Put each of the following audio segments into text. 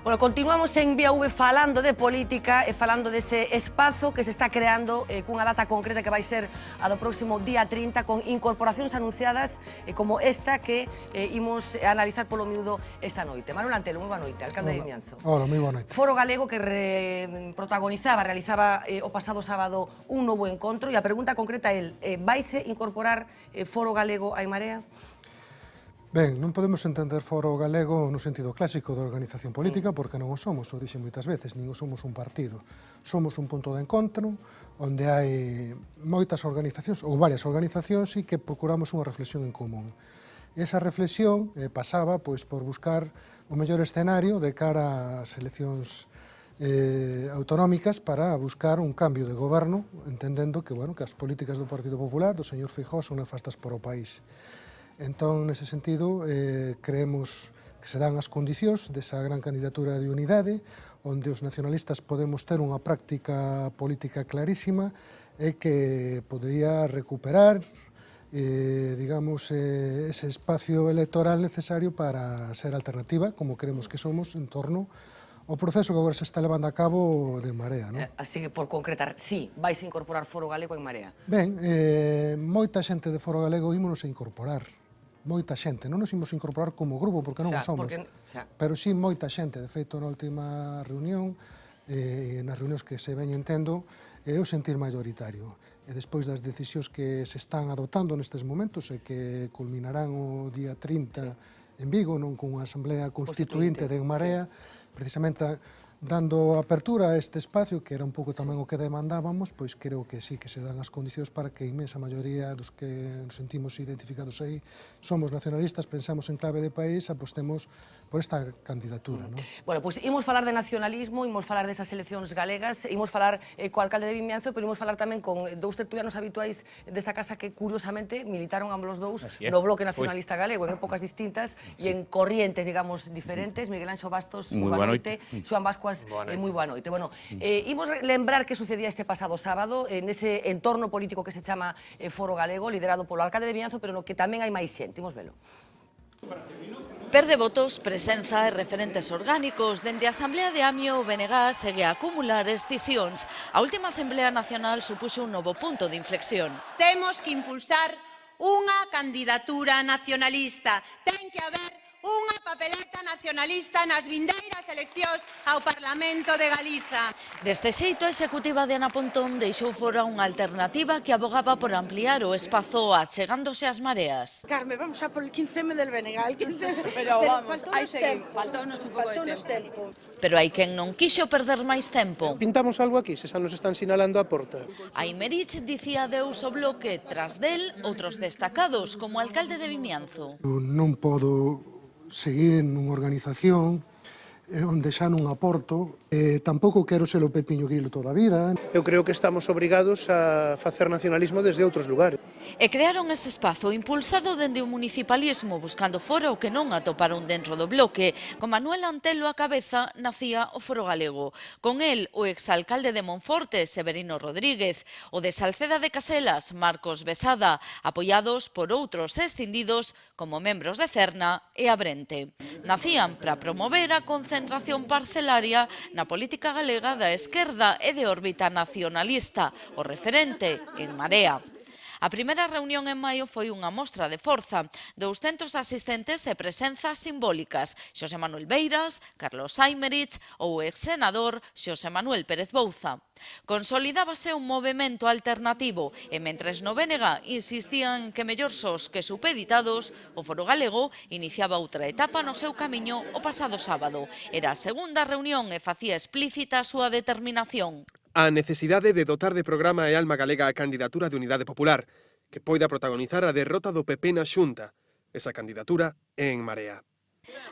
Bueno, continuamos en Vía V falando de política e falando dese espazo que se está creando cunha data concreta que vai ser a do próximo día 30 con incorporacións anunciadas como esta que imos analizar polo miúdo esta noite. Manuel Antelo, moi boa noite, alcalde de Vimianzo. Hola, moi boa noite. Foro galego que realizaba o pasado sábado un novo encontro e a pregunta concreta é, vaise incorporar Foro Galego a En Marea? Ben, non podemos entender Foro Galego no sentido clásico da organización política porque non o somos, o dixen moitas veces, nin o somos un partido. Somos un punto de encontro onde hai moitas organizacións ou varias organizacións e que procuramos unha reflexión en común. E esa reflexión pasaba pois por buscar o mellor escenario de cara ás eleccións autonómicas para buscar un cambio de goberno, entendendo que, bueno, que as políticas do Partido Popular, do señor Feijóo, son nefastas para o país. Entón, nese sentido, creemos que se dan as condicións desa gran candidatura de unidade, onde os nacionalistas podemos ter unha práctica política clarísima e que podría recuperar, digamos, ese espacio electoral necesario para ser alternativa, como creemos que somos, en torno ao proceso que agora se está levando a cabo de Marea, non? Así que, por concretar, sí, vais a incorporar Foro Galego en Marea? Ben, moita xente de Foro Galego ímonos a incorporar. Moita xente, non nos imos incorporar como grupo, porque non o somos, pero sí moita xente. De feito, na última reunión, nas reunións que se veñen tendo, é o sentir mayoritario. E despois das decisións que se están adoptando nestes momentos e que culminarán o día 30 en Vigo, non cunha asamblea constituinte de En Marea, precisamente dando apertura a este espacio, que era un pouco tamén o que demandábamos, pois creo que sí que se dan as condicións para que a inmensa maioría dos que nos sentimos identificados aí somos nacionalistas, pensamos en clave de país, apostemos por esta candidatura, non? Bueno, pois imos falar de nacionalismo, imos falar desas eleccións galegas, imos falar co alcalde de Vimianzo, pero imos falar tamén con dous tertulianos habituais desta casa que, curiosamente, militaron ambos dous no bloque nacionalista galego, en épocas distintas e en corrientes, digamos, diferentes. Miguel Anxo Bastos, moi boa noite. Xoan Bascuas, moi boa noite. Bueno, imos lembrar que sucedía este pasado sábado nese entorno político que se chama Foro Galego, liderado polo alcalde de Vimianzo, pero no que tamén hai máis xente. Imos velo. Perde votos, presenza e referentes orgánicos. Dende a Asamblea de Amio, o BNG segue a acumular escisións. A última Asamblea Nacional supuxo un novo punto de inflexión. Temos que impulsar unha candidatura nacionalista. Ten que haber unha papeleta nacionalista nas vindeiras eleccións ao Parlamento de Galiza. Deste xeito, a executiva de Ana Pontón deixou fora unha alternativa que abogaba por ampliar o espazo achegándose ás mareas. Carme, vamos a por el 15M del Benegal. Pero vamos, aí seguimos, faltounos un pouco de tempo. Pero hai quen non quixo perder máis tempo. Pintamos algo aquí, se xa nos están sinalando a porta. A Imerich dicía adeus ao bloque, tras del, outros destacados, como o alcalde de Vimianzo. Non podo seguir nunha organización onde xa non aporto, tampouco quero ser o Pepiño Grilo toda a vida. Eu creo que estamos obrigados a facer nacionalismo desde outros lugares. E crearon ese espazo impulsado dende o municipalismo, buscando fora o que non atoparon dentro do bloque. Con Manuel Antelo á cabeza nacía o Foro Galego. Con el, o exalcalde de Monforte, Severino Rodríguez, o de Salceda de Caselas, Marcos Besada, apoiados por outros escindidos como membros de Cerna e Abrente. Nacían para promover a concentración parcelaria na política galega da esquerda e de órbita nacionalista, o referente En Marea. A primeira reunión en maio foi unha mostra de forza, 200 asistentes e presenzas simbólicas, Xosé Manuel Beiras, Carlos Aymerich ou o ex-senador Xosé Manuel Pérez Bouza. Consolidábase un movimento alternativo e mentres no BNG insistían que mellor sós que supeditados, o Foro Galego iniciaba outra etapa no seu camiño o pasado sábado. Era a segunda reunión e facía explícita a súa determinación. A necesidade de dotar de programa e alma galega a candidatura de Unidade Popular, que poida protagonizar a derrota do PP na Xunta. Esa candidatura é En Marea.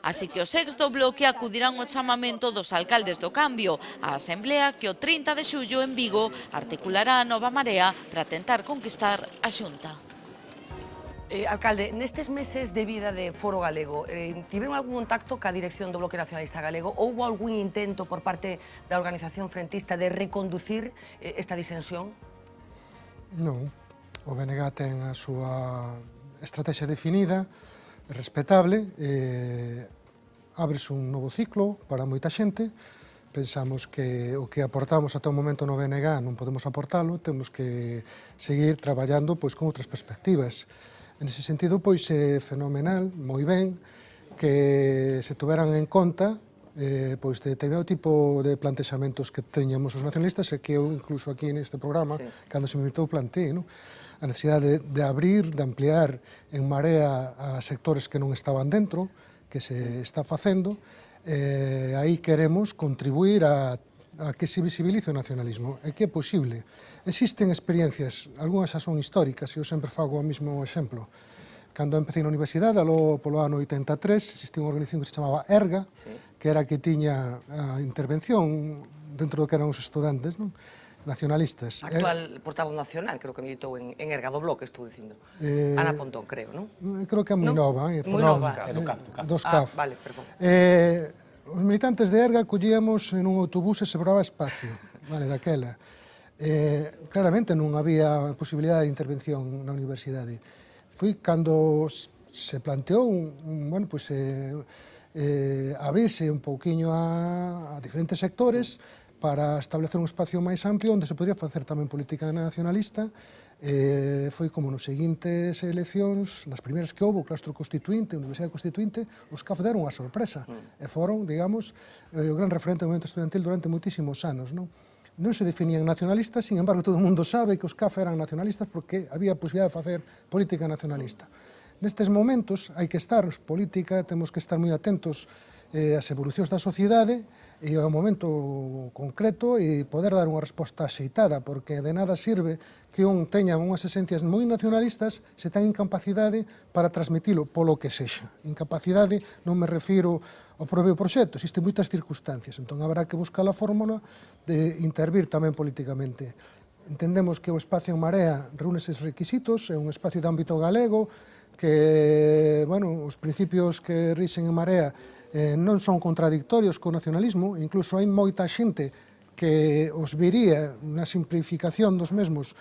Así que o sexto bloque acudirán ao chamamento dos alcaldes do cambio, a asamblea que o 30 de xullo en Vigo articulará a nova Marea para tentar conquistar a Xunta. Alcalde, nestes meses de vida de Foro Galego, tiveron algún contacto ca dirección do Bloque Nacionalista Galego? Houbo algún intento por parte da organización frentista de reconducir esta disensión? Non. O BNG ten a súa estrategia definida, respetable, ábrese un novo ciclo para moita xente. Pensamos que o que aportamos ata o momento no BNG non podemos aportalo, temos que seguir traballando pois con outras perspectivas. En ese sentido, pois é fenomenal, moi ben, que se tuveran en conta pois determinado tipo de plantexamentos que teñamos os nacionalistas e que eu incluso aquí neste programa, cando se me invitou, planteei, non? A necesidade de abrir, de ampliar en Marea a sectores que non estaban dentro, que se está facendo. Aí queremos contribuir a que se visibilice o nacionalismo. É que é posible. Existen experiencias, algunhas xa son históricas, e eu sempre fago o mesmo exemplo. Cando empecé na universidade, polo ano 83, existía unha organización que se chamaba ERGA, que era a que tiña a intervención dentro do que eran os estudantes, non? Nacionalistas. Actual portavoz nacional, creo que militou en Erga do Bloque, estou dicindo. Ana Pontón, creo, non? Creo que é moi nova. Moi nova. Dos CAF. Vale, perdón. Os militantes de Erga collíamos en un autobús e sobraba espacio, vale, daquela. Claramente non había posibilidade de intervención na universidade. Foi cando se planteou abrirse un pouquiño a diferentes sectores para establecer un espacio máis amplio onde se podría facer tamén política nacionalista. Foi como nos seguintes eleccións, nas primeiras que houve, o claustro constituinte, a Universidade Constituinte, os CAF deron unha sorpresa e foron, digamos, o gran referente do movimento estudantil durante moitísimos anos, non? Non se definían nacionalistas, sin embargo, todo o mundo sabe que os CAF eran nacionalistas porque había a posibilidade de facer política nacionalista. Nestes momentos hai que estar, política, temos que estar moi atentos ás evolucións da sociedade e ao momento concreto e poder dar unha resposta axeitada, porque de nada sirve que un teña unhas esencias moi nacionalistas se ten incapacidade para transmitilo polo que sexa. Incapacidade non me refiro ao propio proxecto, existen moitas circunstancias, entón haberá que buscar a fórmula de intervir tamén políticamente. Entendemos que o espacio en Marea reúne eses requisitos, é un espacio de ámbito galego, que, bueno, os principios que rixen en Marea non son contradictorios co nacionalismo, incluso hai moita xente que os viría na simplificación dos mesmos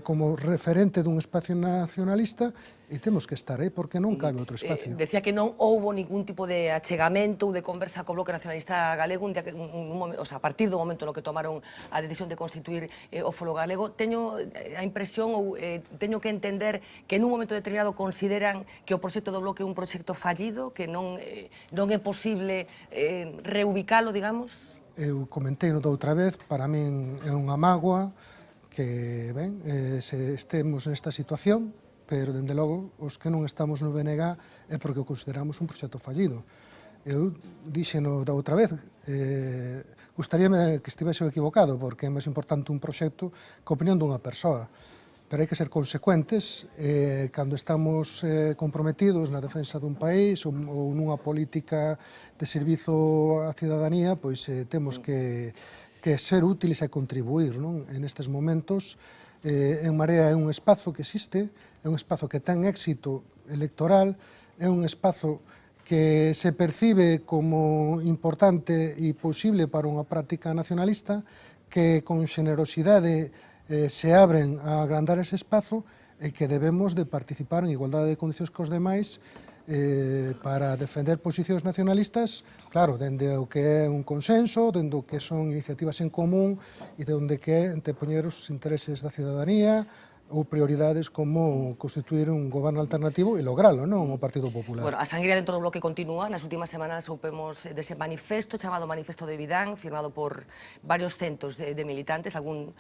como referente dun espacio nacionalista e temos que estar aí porque non cabe outro espacio. Decía que non houbo ningún tipo de achegamento ou de conversa co Bloque Nacionalista Galego a partir do momento no que tomaron a decisión de constituir o Foro Galego. Teño a impresión ou teño que entender que nun momento determinado consideran que o proxecto do Bloque é un proxecto fallido, que non é posible reubicalo, digamos? Eu comentei no outra vez, para min é unha mágoa que, ben, estemos nesta situación, pero, dende logo, os que non estamos no BNG é porque o consideramos un proxecto fallido. Eu dixeno da outra vez, gustaríame que estivese equivocado, porque é máis importante un proxecto que a opinión dunha persoa. Pero hai que ser consecuentes cando estamos comprometidos na defensa dun país ou nunha política de servizo á cidadanía, pois temos que ser útiles e contribuir, non? En estes momentos, en Marea é un espazo que existe, é un espazo que ten éxito electoral, é un espazo que se percibe como importante e posible para unha práctica nacionalista, que con xenerosidade se abren a agrandar ese espazo e que debemos de participar en igualdade de condicións cos demais para defender posicións nacionalistas, claro, dende o que é un consenso, dende o que son iniciativas en común e dende que é antepoñer os intereses da cidadanía ou prioridades como constituir un goberno alternativo e logralo, non o Partido Popular. Bueno, a sangría dentro do Bloque continúa. Nas últimas semanas soupemos dese manifesto chamado Manifesto de Vidán, firmado por varios centos de militantes, algúns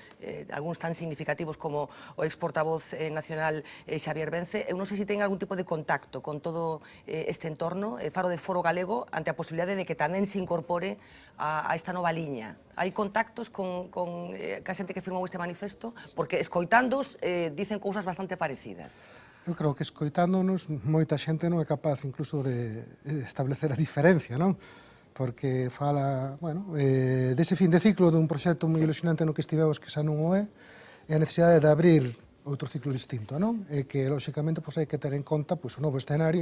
tan significativos como o ex-portavoz nacional Xavier Vence. Eu non sei se ten algún tipo de contacto con todo este entorno, Faro de Foro Galego, ante a posibilidade de que tamén se incorpore a esta nova liña. Hai contactos con a xente que firmou este manifesto? Porque escoitándoos dicen cousas bastante parecidas. Eu creo que escoitándonos moita xente non é capaz incluso de establecer a diferencia, non? Porque fala, bueno, dese fin de ciclo dun proxecto moi ilusionante no que estivemos que xa non o é, e a necesidade de abrir outro ciclo distinto, non? E que, lóxicamente, hai que ter en conta o novo escenario,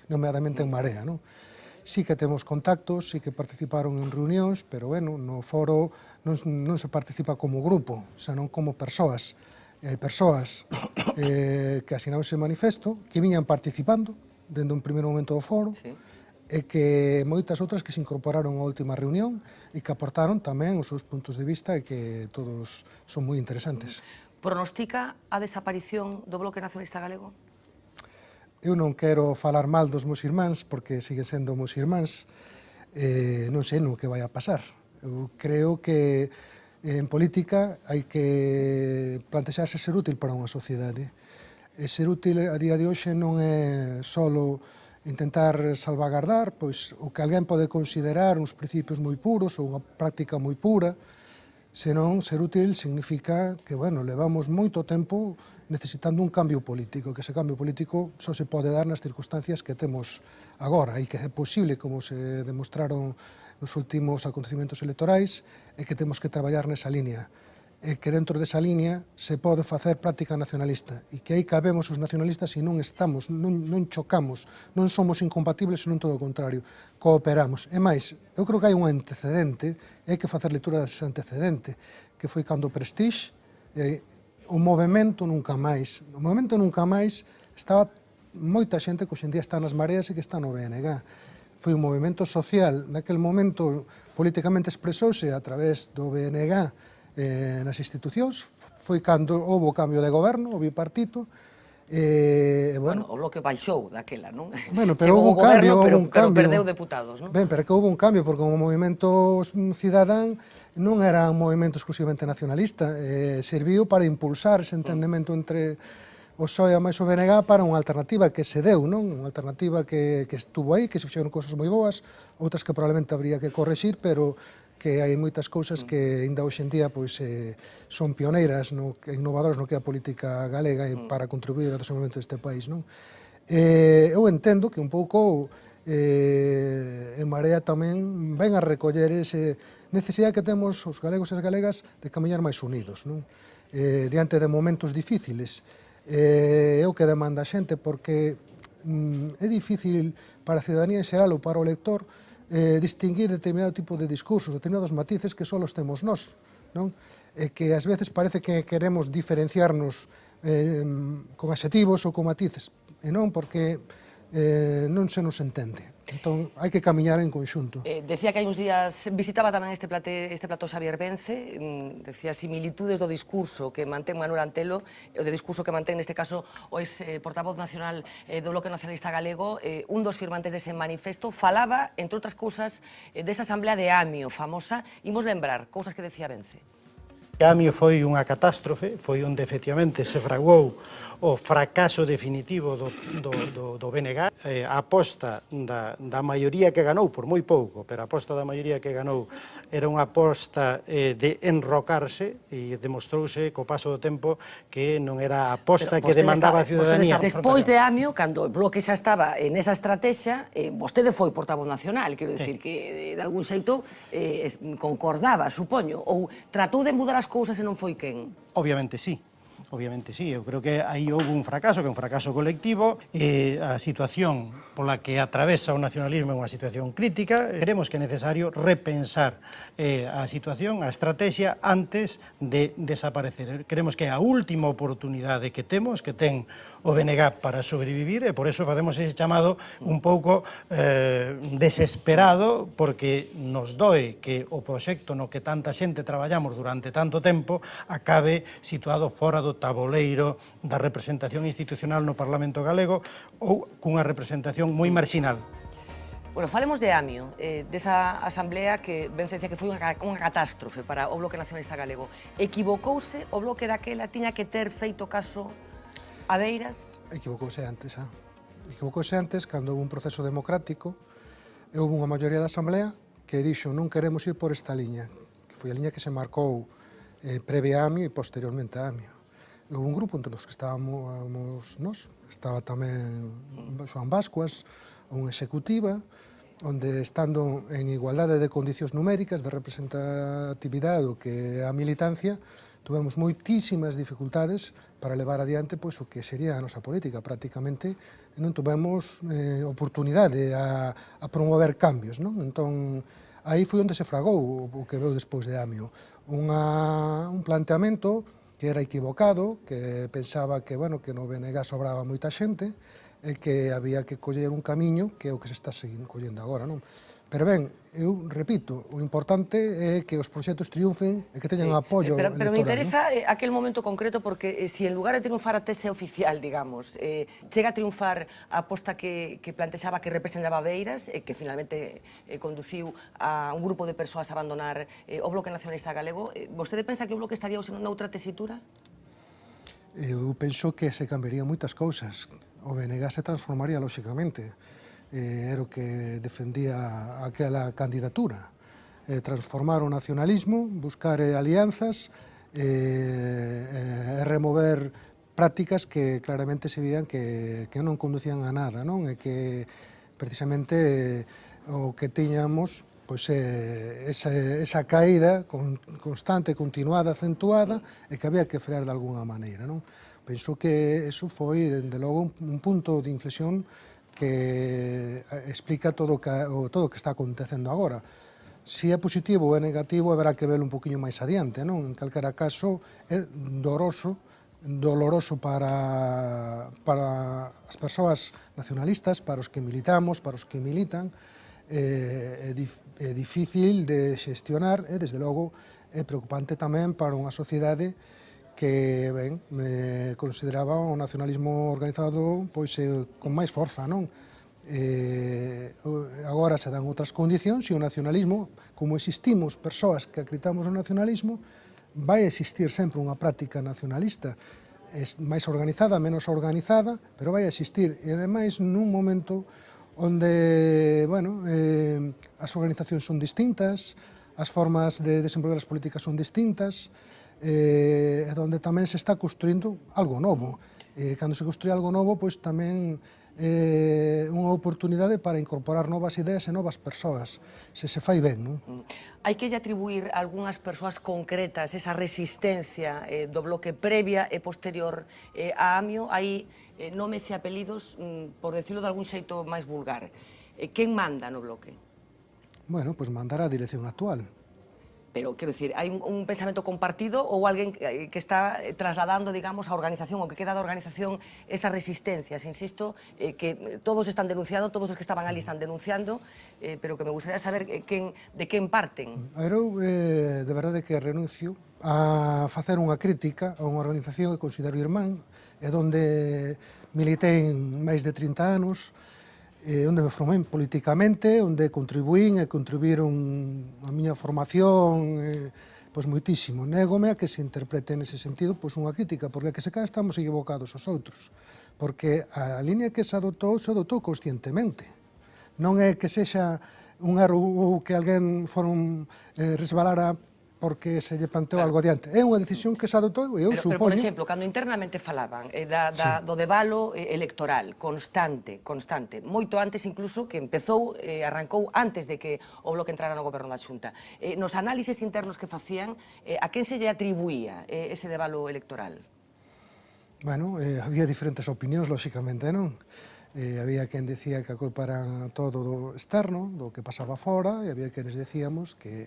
nomeadamente en Marea, non? Sí que temos contactos, sí que participaron en reunións, pero, bueno, no foro non se participa como grupo, senón como persoas. Hai persoas que asinaron ese manifesto, que viñan participando dende un primeiro momento do foro, e que moitas outras que se incorporaron á última reunión e que aportaron tamén os seus puntos de vista e que todos son moi interesantes. Pronostica a desaparición do Bloque Nacionalista Galego? Eu non quero falar mal dos meus irmáns, porque siguen sendo meus irmáns, non sei no que vai a pasar. Eu creo que en política hai que plantexarse ser útil para unha sociedade. E ser útil a día de hoxe non é só intentar salvagardar pois, o que alguén pode considerar uns principios moi puros ou unha práctica moi pura, senón ser útil significa que, bueno, levamos moito tempo necesitando un cambio político, que ese cambio político só se pode dar nas circunstancias que temos agora e que é posible, como se demostraron nos últimos acontecimentos electorais, e que temos que traballar nesa línea. E que dentro desa línea se pode facer práctica nacionalista e que aí cabemos os nacionalistas e non estamos, non chocamos, non somos incompatibles, senón todo o contrario, cooperamos. E máis, eu creo que hai un antecedente, e hai que facer lectura dese antecedente, que foi cando o Prestige, o movemento nunca máis. O movemento nunca máis estaba moita xente que hoxendía está nas mareas e que está no BNG. Foi un movimento social, naquele momento políticamente expresouse a través do BNG, nas institucións, foi cando houve o cambio de goberno, o bipartito, Bueno, o Bloque baixou daquela, non? Bueno, pero houve un cambio, pero perdeu deputados, non? Ben, pero que houve un cambio, porque o movimento cidadán non era un movimento exclusivamente nacionalista, serviu para impulsar ese entendemento entre o PSOE e máis o BNG para unha alternativa que se deu, non? Unha alternativa que estuvo aí, que se fixeron cousas moi boas, outras que probablemente habría que correxir, pero que hai moitas cousas que ainda hoxendía pois, son pioneiras, innovadoras no que é a política galega e para contribuir ao desenvolvemento deste país. Non? Eu entendo que un pouco en Marea tamén ven a recoller esa necesidade que temos os galegos e as galegas de camiñar máis unidos, non? Diante de momentos difíciles. É o que demanda a xente, porque é difícil para a ciudadanía en xeral ou para o elector distinguir determinado tipo de discursos, determinados matices que só los temos nós, non? E que ás veces parece que queremos diferenciarnos con adxetivos ou con matices, e non porque non se nos entende. Entón, hai que camiñar en conxunto. Decía que hai uns días visitaba tamén este plató Xavier Vence, decía similitudes do discurso que mantén Manuel Antelo, o de discurso que mantén neste caso o portavoz nacional do Bloque Nacionalista Galego, un dos firmantes dese manifesto, falaba, entre outras cousas, desa asamblea de Amio famosa. Imos lembrar cousas que decía Vence. Amio foi unha catástrofe, foi onde efectivamente se fraguou o fracaso definitivo do BNG. A aposta da maioría que ganou, por moi pouco, pero a aposta da maioría que ganou era unha aposta de enrocarse e demostrouse co paso do tempo que non era a aposta que demandaba a ciudadanía. Despois de Amio, cando o Bloque xa estaba nesa estrategia, vostede foi portavoz nacional, quero dicir que de algún xeito concordaba, supoño, ou tratou de mudar as cousas e non foi quen? Obviamente sí. Obviamente sí, eu creo que aí houve un fracaso, que é un fracaso colectivo, a situación pola que atravesa o nacionalismo é unha situación crítica, queremos que é necesario repensar a situación, a estrategia, antes de desaparecer. Queremos que é a última oportunidade que temos, que ten o BNG para sobrevivir, e por eso facemos ese chamado un pouco desesperado, porque nos doe que o proxecto no que tanta xente traballamos durante tanto tempo acabe situado fora do taboleiro da representación institucional no Parlamento galego ou cunha representación moi marxinal. Bueno, falemos de Amio, desa asamblea que Vence decía que foi unha catástrofe para o Bloque Nacionalista Galego. Equivocouse o Bloque daquela, tiña que ter feito caso a Beiras? Equivocouse antes, Equivocouse antes cando houve un proceso democrático e houve unha maioría da asamblea que dixo non queremos ir por esta liña, que foi a liña que se marcou previa a Amio e posteriormente a Amio. Houve un grupo entre os que estábamos nós, estaba tamén Xoán Bascuas, unha executiva, onde estando en igualdade de condicións numéricas, de representatividade o que é a militancia, tuvemos moitísimas dificultades para levar adiante pois, o que sería a nosa política. Prácticamente non tuvemos oportunidade a promover cambios. Non? Entón, aí foi onde se fragou o que veu despois de Amio. Un planteamento que era equivocado, que pensaba que, bueno, que no BNG sobraba moita xente, e que había que coller un camiño que é o que se está collendo agora, non? Pero ben, eu repito, o importante é que os proxectos triunfen e que teñan apoio electoral. Pero me interesa aquel momento concreto porque si en lugar de triunfar a tese oficial, digamos, chega a triunfar a aposta que plantexaba que representaba Beiras e que finalmente conduciu a un grupo de persoas a abandonar o Bloque Nacionalista Galego, vostede pensa que o Bloque estaría noutra tesitura? Eu penso que se cambiarían moitas cousas. O BNG se transformaría, lóxicamente. Era o que defendía aquela candidatura. Transformar o nacionalismo, buscar alianzas e remover prácticas que claramente se vían que non conducían a nada, non? E que precisamente o que tiñamos pois esa caída constante, continuada, acentuada, e que había que frear de alguna maneira, non? Penso que eso foi, dende logo, un punto de inflexión que explica todo o que está acontecendo agora. Si é positivo ou é negativo, haberá que verlo un poquinho máis adiante, non? En calquera caso, é doloroso para as persoas nacionalistas, para os que militamos, para os que militan, é difícil de xestionar e, desde logo, é preocupante tamén para unha sociedade que, ben, consideraba o nacionalismo organizado pois con máis forza, non? Agora se dan outras condicións e o nacionalismo, como existimos persoas que acreditamos no nacionalismo, vai existir sempre unha práctica nacionalista, máis organizada, menos organizada, pero vai existir, e ademais nun momento onde, bueno, as organizacións son distintas, as formas de desenvolver as políticas son distintas, e onde tamén se está construindo algo novo. Cando se construye algo novo, pois tamén é unha oportunidade para incorporar novas ideas e novas persoas, se fai ben, non? Hai que lle atribuir a algunhas persoas concretas esa resistencia do Bloque previa e posterior a Amio. Hai nomes e apelidos, por decirlo de algún xeito máis vulgar. Quen manda no Bloque? Bueno, pois mandar a dirección actual. Pero, quero dicir, hai un pensamento compartido ou alguén que está trasladando, digamos, a organización, ou que queda da organización, esas resistencias? Insisto, que todos están denunciando, todos os que estaban ali están denunciando, pero que me gustaría saber de quen parten. A ver, eu de verdade que renuncio a facer unha crítica a unha organización que considero irmán, e onde militei máis de 30 anos, onde me formei políticamente, onde contribuín e contribuíron a miña formación, pois moitísimo. Négome a que se interprete nese sentido pois unha crítica, porque que se cada estamos equivocados os outros, porque a línea que se adotou conscientemente. Non é que sexa un erro ou que alguén resbalara porque se lle planteou algo adiante. É unha decisión que se adotou e eu supoño... Pero, por exemplo, cando internamente falaban do debalo electoral constante, moito antes incluso que empezou, arrancou antes de que o Bloque entrara no goberno da Xunta. Nos análises internos que facían, a quen se lle atribuía ese debalo electoral? Bueno, había diferentes opinións, lóxicamente, non? Había quen decía que a culpa era todo do externo, do que pasaba fora, e había quenes decíamos que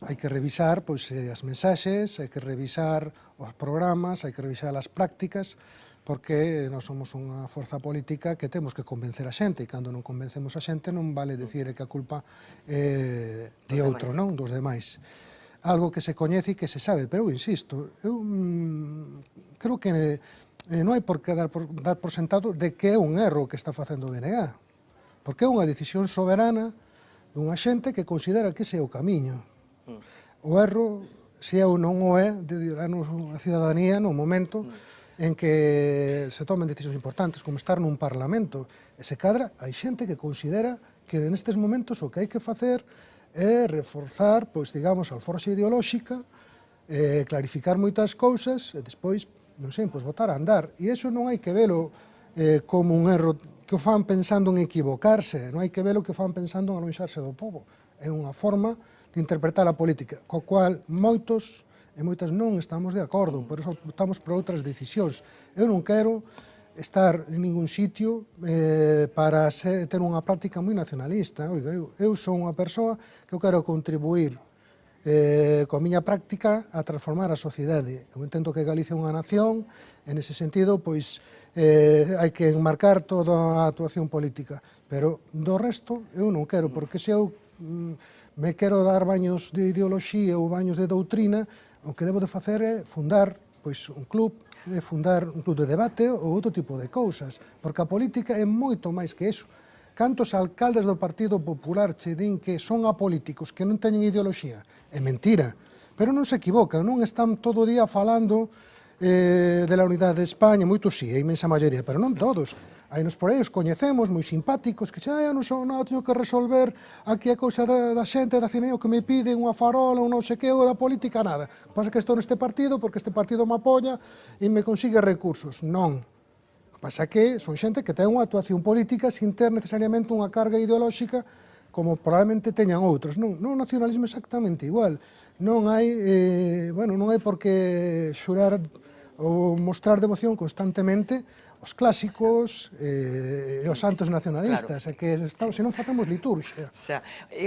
hai que revisar pois, as mensaxes, hai que revisar os programas, hai que revisar as prácticas, porque nós somos unha forza política que temos que convencer a xente, e cando non convencemos a xente non vale decir que a culpa é de outro, non? Dos demais. Algo que se coñece e que se sabe, pero eu insisto, eu creo que non hai por que dar por sentado de que é un erro que está facendo o BNG, porque é unha decisión soberana dunha xente que considera que ese é o camiño. O erro, se é ou non o é, de dirarnos a cidadanía no momento en que se tomen decisións importantes, como estar nun parlamento. E se cadra, hai xente que considera que nestes momentos o que hai que facer é reforzar, pois, digamos, a alforxa ideolóxica, clarificar moitas cousas, e despois, non sei, pois, botar a andar. E iso non hai que velo como un erro que o fan pensando en equivocarse, non hai que velo que o fan pensando en alonxarse do povo. É unha forma de interpretar a política, co cual moitos e moitas non estamos de acordo, por eso optamos por outras decisións. Eu non quero estar en ningún sitio para ter unha práctica moi nacionalista. Oiga, eu sou unha persoa que eu quero contribuir coa miña práctica a transformar a sociedade. Eu entendo que Galicia é unha nación, e nese sentido, pois, hai que enmarcar toda a actuación política. Pero do resto, eu non quero, porque se eu me quero dar baños de ideoloxía ou baños de doutrina, o que debo de facer é fundar pois, un club de debate ou outro tipo de cousas, porque a política é moito máis que iso. Cantos alcaldes do Partido Popular che din que son apolíticos, que non teñen ideoloxía? É mentira. Pero non se equivocan, non están todo o día falando de la unidade de España, moitos sí, a imensa maioría, pero non todos. Hai nos por aí, os coñecemos, moi simpáticos, que xa non teño que resolver aquí a cousa da xente, da cineo, que me piden unha farola, un non sei que, ou da política, nada. Pasa que estou neste partido, porque este partido me apoia e me consigue recursos. Non. Pasa que son xente que ten unha actuación política sin ter necesariamente unha carga ideolóxica como probablemente teñan outros. Non, o nacionalismo é exactamente igual. Non hai por que xurar ou mostrar devoción constantemente aos clásicos e aos santos nacionalistas, é que se non facemos liturgia.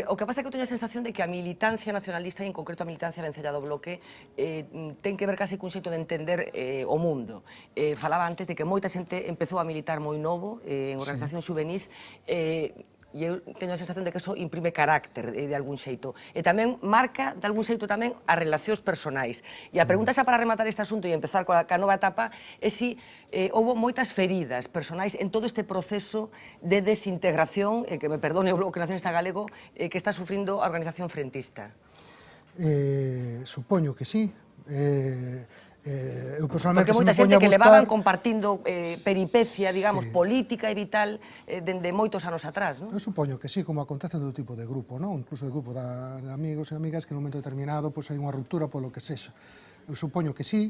O que pasa é que eu teño a sensación de que a militancia nacionalista, e en concreto a militancia vencella do bloque, ten que ver case cun xeito de entender o mundo. Falaba antes de que moita xente empezou a militar moi novo en organizacións juvenis, e eu teño a sensación de que eso imprime carácter de algún xeito. E tamén marca, de algún xeito tamén, as relacións personais. E a pregunta xa para rematar este asunto e empezar coa nova etapa é se houve moitas feridas personais en todo este proceso de desintegración, que me perdone o Bloque Nacionalista Galego, que está sufrindo a organización frentista. Supoño que sí. Porque moita xente que levaban compartindo peripecia, digamos, política e vital dende moitos anos atrás, non? Eu supoño que sí, como acontece en todo tipo de grupo, non? Incluso de grupo de amigos e amigas que en un momento determinado hai unha ruptura polo que sexa. Eu supoño que sí,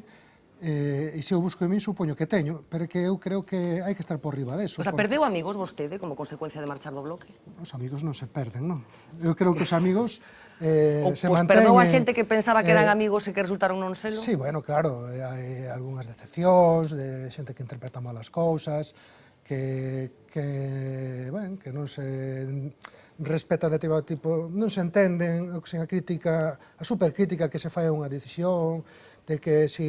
e se eu busco en mí, supoño que teño, pero que eu creo que hai que estar por riba deso. O sea, perdeu amigos vostede como consecuencia de marchar do Bloque? Os amigos non se perden, non? Eu creo que os amigos se manteñen... Perdeu a xente que pensaba que eran amigos e que resultaron non selo? Sí, bueno, claro, hai algunhas decepcións, de xente que interpreta mal as cousas, que non se respeta determinado tipo, non se entenden, a supercrítica que se fai a unha decisión, de que se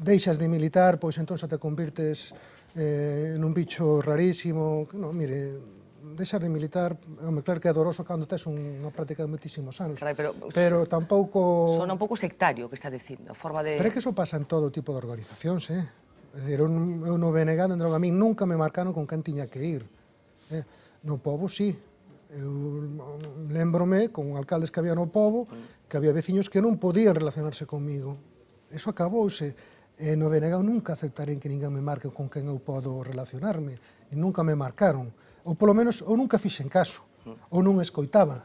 deixas de militar, pois entón te convirtes en un bicho rarísimo. Non, mire, deixar de militar, claro que é doloroso cando tes unha práctica de moitísimos anos, pero tampouco... Sona un pouco sectario o que está dicindo, a forma de... Pero é que eso pasa en todo tipo de organizacións, É dicir, eu no BNG, a mí nunca me marcaron con quen tiña que ir. No pobo, sí. Eu lembrome con alcaldes que había no pobo, que había veciños que non podían relacionarse comigo. Eso acabouse. No BNG nunca aceptarei que ninguén me marque con quen eu podo relacionarme. E nunca me marcaron. Ou polo menos, ou nunca fixen caso. Ou non escoitaba.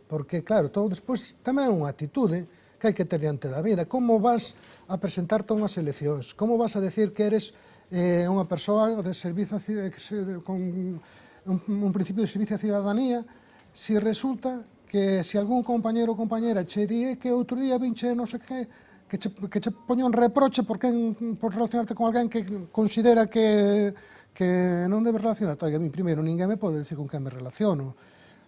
Porque, claro, todo despois tamén é unha atitude que hai que ter diante da vida. Como vas a presentarte a unhas eleccións? Como vas a decir que eres unha persoa de servizo con un principio de servicio a cidadanía, se resulta que se algún compañero ou compañera che di que outro día vinche non sei que che poña un reproche por relacionarte con alguén que considera que non debes relacionarte. A mí, primeiro, ninguén me pode decir con quen me relaciono.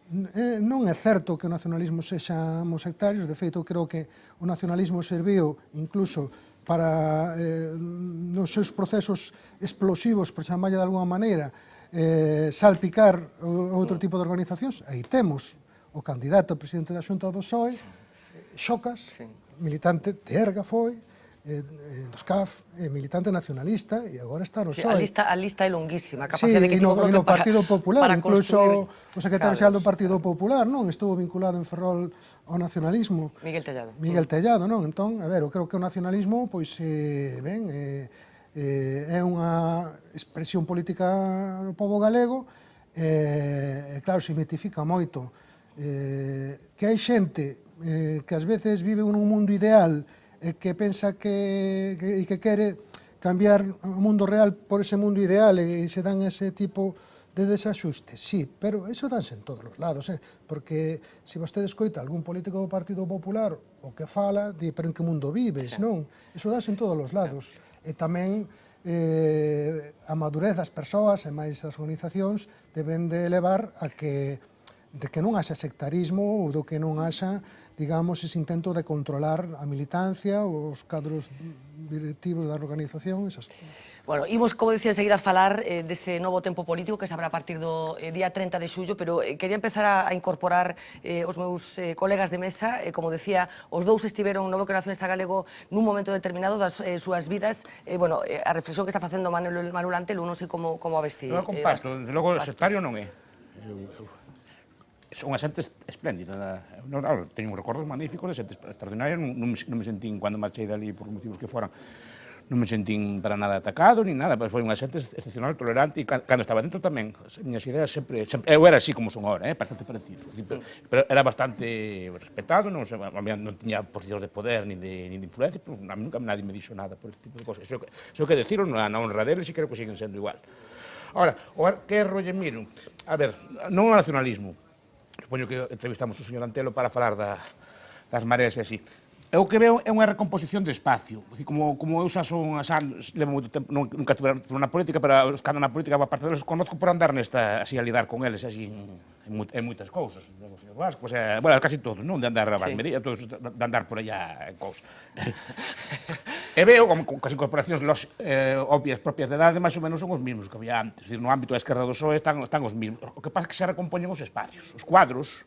Non é certo que o nacionalismo sexamos sectarios, de feito, creo que o nacionalismo serviu incluso para, nos seus procesos explosivos, por chamarlle de alguma maneira, salpicar outro tipo de organizacións. Aí temos o candidato a presidente da Xunta do PSOE, Xocas, militante de Erga foi, dos CAF, militante nacionalista, e agora está no PSOE. A lista é longuísima, a capacidade que tivo no Partido Popular, incluso o secretario xeral do Partido Popular, non? Estuvo vinculado en Ferrol ao nacionalismo. Miguel Tellado. Miguel Tellado, non? Entón, a ver, eu creo que o nacionalismo, pois, ben, é unha expresión política do pobo galego, e claro, se mitifica moito que hai xente que ás veces vive nun mundo ideal e que pensa que quere cambiar o mundo real por ese mundo ideal e se dan ese tipo de desaxustes. Sí, pero eso danse en todos os lados, porque se vostede escoita algún político do Partido Popular o que fala, di, pero en que mundo vives, non? Eso danse en todos os lados. E tamén a madurez das persoas e máis das organizacións deben de levar a que de que non haxa sectarismo ou do que non haxa, digamos, ese intento de controlar a militancia, os cadros directivos da organización, esas cousas. Bueno, imos, como dicía, enseguida falar dese novo tempo político que se habrá a partir do día 30 de xullo, pero quería empezar a incorporar os meus colegas de mesa. Como decía, os dous estiveron no Bloque Nacionalista Galego nun momento determinado das súas vidas. Bueno, a reflexión que está facendo Manuel Antelo, non sei como a vestir. Non comparto, desde logo, sectario non é. Son unha xente espléndida. Teño recordos magníficos de xente extraordinaria. Non me sentín, cando marchei dali, por motivos que foran, non me sentín para nada atacado, ni nada, foi unha xente excepcional, tolerante, e cando estaba dentro tamén, as miñas ideas sempre, eu era así como son agora, bastante parecido, pero era bastante respetado, non tiña posicións de poder, ni de influencia, pero nunca nadie me dixo nada por este tipo de cosas, eso que decirlo na honra deles, e creo que siguen sendo igual. Ahora, que erro lle miro? A ver, non o nacionalismo, supoño que entrevistamos o señor Antelo para falar das mareas e así. O que veo é unha recomposición de espacio. Como eu xa son levo moito tempo, nunca estuve na política, pero os que andan na política, a parte deles, conozco por andar así a lidar con eles, así, en moitas cousas. Bueno, casi todos, non? De andar a Valmería, todos de andar por allá en cousas. E veo, como as incorporacións obvias propias de idade, máis ou menos son os mesmos que había antes. No ámbito da esquerda do PSOE están os mesmos. O que pasa é que se recompoñen os espacios, os cuadros,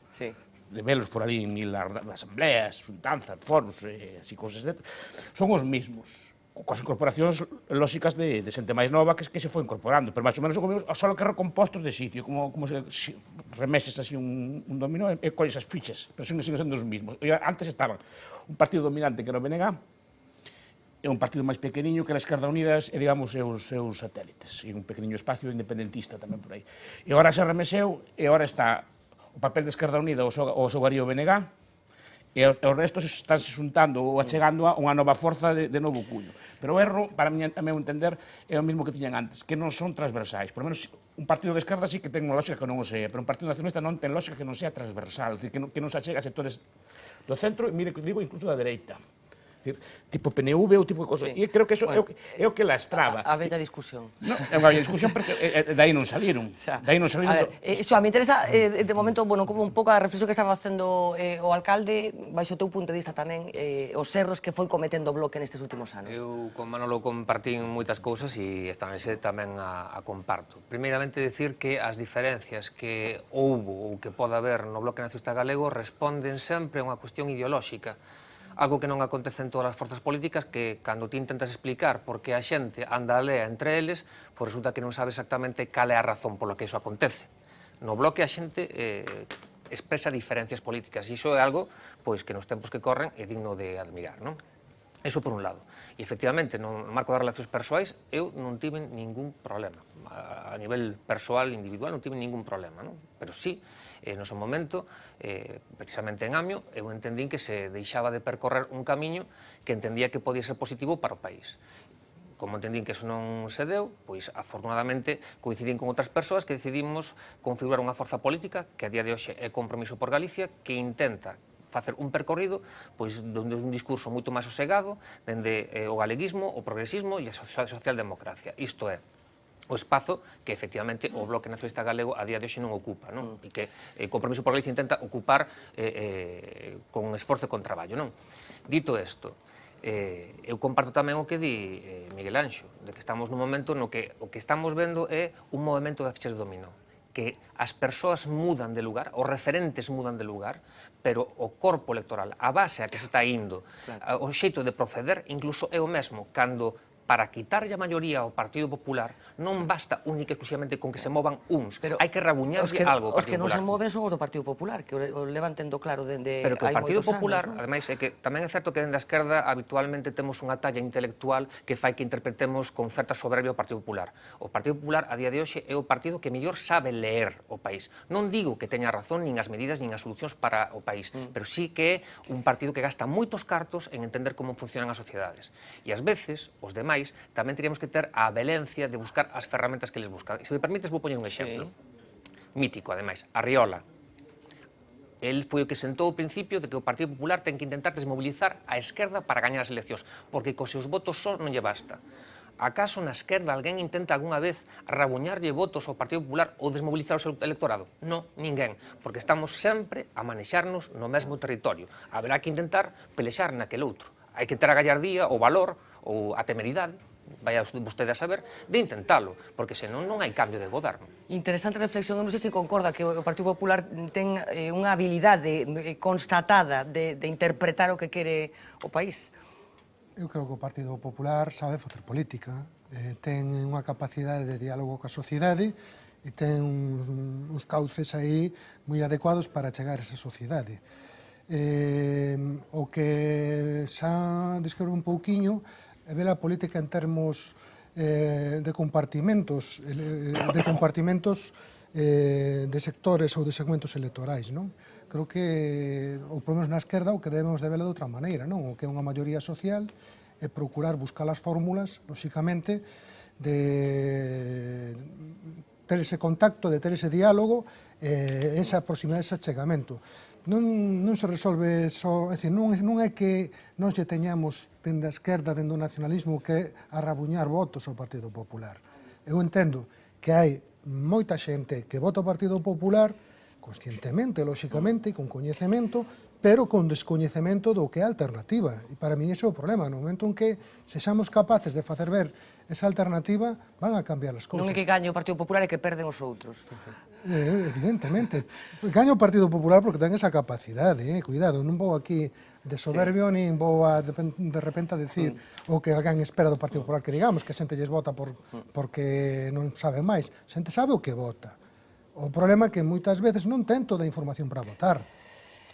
de velos por ali en mil asambleas, xuntanzas, foros, así cousas de... son os mesmos, coas incorporacións lóxicas de xente máis nova que se foi incorporando, pero máis ou menos son os mesmos, só que recompostos de sitio, como se remeses así un dominó e colles as fichas, pero siguen sendo os mesmos. Antes estaban un partido dominante que era o BNG, e un partido máis pequeniño que era a Esquerda Unida e, digamos, os seus satélites, e un pequeniño espacio independentista tamén por aí. E agora se remeseu, e agora está o papel de Esquerda Unida o xogaría o BNG, e os restos estánse xuntando ou achegando a unha nova forza de novo cuño. Pero o erro, para mí, a meu entender, é o mesmo que tiñan antes, que non son transversais. Por lo menos, un partido de esquerda sí que ten unha lógica que non o sea, pero un partido nacionalista non ten lógica que non sea transversal, que non se achega a sectores do centro, e mire, digo, incluso da dereita. Tipo PNV ou tipo de cosas. E creo que eso é o que lastraba. A bella discusión. É unha bella discusión, porque dai non saliron. A me interesa, de momento, como un pouco a reflexión que estaba facendo o alcalde, baixo o teu punto de vista tamén, os erros que foi cometendo o Bloque nestes últimos anos. Eu con Manolo compartín moitas cousas e esta vez tamén a comparto. Primeiramente, dicir que as diferencias que houbo ou que pode haber no Bloque Nacionalista Galego responden sempre a unha cuestión ideolóxica. Algo que non acontece en todas as forzas políticas, que cando ti intentas explicar por que a xente anda a lea entre eles, pois resulta que non sabe exactamente cal é a razón polo que iso acontece. No Bloque a xente expresa diferencias políticas, e iso é algo pois que nos tempos que corren é digno de admirar, non? Eso por un lado. E, efectivamente, no marco das relacións persoais, eu non tive ningún problema. A nivel persoal, individual, non tive ningún problema, non? Pero sí, no seu momento, precisamente en Amio, eu entendín que se deixaba de percorrer un camiño que entendía que podía ser positivo para o país. Como entendín que eso non se deu, pois, afortunadamente, coincidín con outras persoas que decidimos configurar unha forza política que a día de hoxe é Compromiso por Galicia, que intenta facer un percorrido pois dende un discurso moito máis sosegado, dende o galeguismo, o progresismo e a socialdemocracia. Isto é o espazo que, efectivamente, o Bloque Nacionalista Galego a día de hoxe non ocupa, non? E que o Compromiso por Galicia intenta ocupar con esforzo e con traballo, non? Dito isto, eu comparto tamén o que di Miguel Anxo, de que estamos nun momento no que o que estamos vendo é un movimento de fichas de dominó, que as persoas mudan de lugar, os referentes mudan de lugar, pero o corpo electoral, a base a que se está indo, o xeito de proceder, incluso é o mesmo, cando para quitarlle a maioría ao Partido Popular non basta única e exclusivamente con que se movan uns, hai que rabuñarlle algo ao Partido Popular. Os que non se moven son os do Partido Popular, que o levan tendo claro dende pero que o Partido Popular, anos, ademais, é que tamén é certo que dende a esquerda habitualmente temos unha talla intelectual que fai que interpretemos con certa soberbia o Partido Popular. O Partido Popular, a día de hoxe, é o partido que mellor sabe leer o país. Non digo que teña razón nin as medidas nin as solucións para o país, pero sí que é un partido que gasta moitos cartos en entender como funcionan as sociedades. E ás veces, os demais, tamén teríamos que ter a velencia de buscar as ferramentas que les buscan. Se me permites, vou poñer un exemplo. Mítico, ademais, Arriola. El foi o que sentou o principio de que o Partido Popular ten que intentar desmobilizar a esquerda para gañar as eleccións, porque cos seus votos só non lle basta. Acaso na esquerda alguén intenta algunha vez rabuñarlle votos ao Partido Popular ou desmobilizar o seu electorado? Non, ninguén, porque estamos sempre a manexarnos no mesmo territorio. Haberá que intentar pelexar naquele outro. Hai que ter a gallardía, o valor, ou a temeridade, vaya vostede a saber, de intentalo, porque senón non hai cambio de goberno. Interesante reflexión, non sei se concorda que o Partido Popular ten unha habilidade constatada de interpretar o que quere o país. Eu creo que o Partido Popular sabe facer política, ten unha capacidade de diálogo coa sociedade e ten uns cauces aí moi adecuados para chegar a esa sociedade. O que xa descrevo un pouquiño é ver a política en termos de compartimentos de sectores ou de segmentos electorais, non? Creo que, ou por menos na esquerda, o que debemos de vela de outra maneira, non? O que é unha maioría social é procurar buscar as fórmulas, lóxicamente, de ter ese contacto, de ter ese diálogo, esa proximidade, ese achegamento. Non se resolve só, é dicir, non é que non lle teñamos dende a esquerda, dende o nacionalismo, que arrabuñar votos ao Partido Popular. Eu entendo que hai moita xente que vota o Partido Popular conscientemente, lóxicamente, con coñecemento, pero con descoñecemento do que é a alternativa. E para mí ese é o problema. No momento en que sexamos capaces de facer ver esa alternativa, van a cambiar as cousas. Non é que gañe o Partido Popular e que perden os outros. Evidentemente. Gaña o Partido Popular porque ten esa capacidade. Cuidado, non vou aquí de soberbio, nin vou a, de repente a decir o que alguén espera do Partido Popular que digamos, que a xente lles vota porque non sabe máis. A xente sabe o que vota. O problema é que moitas veces non ten toda a información para votar.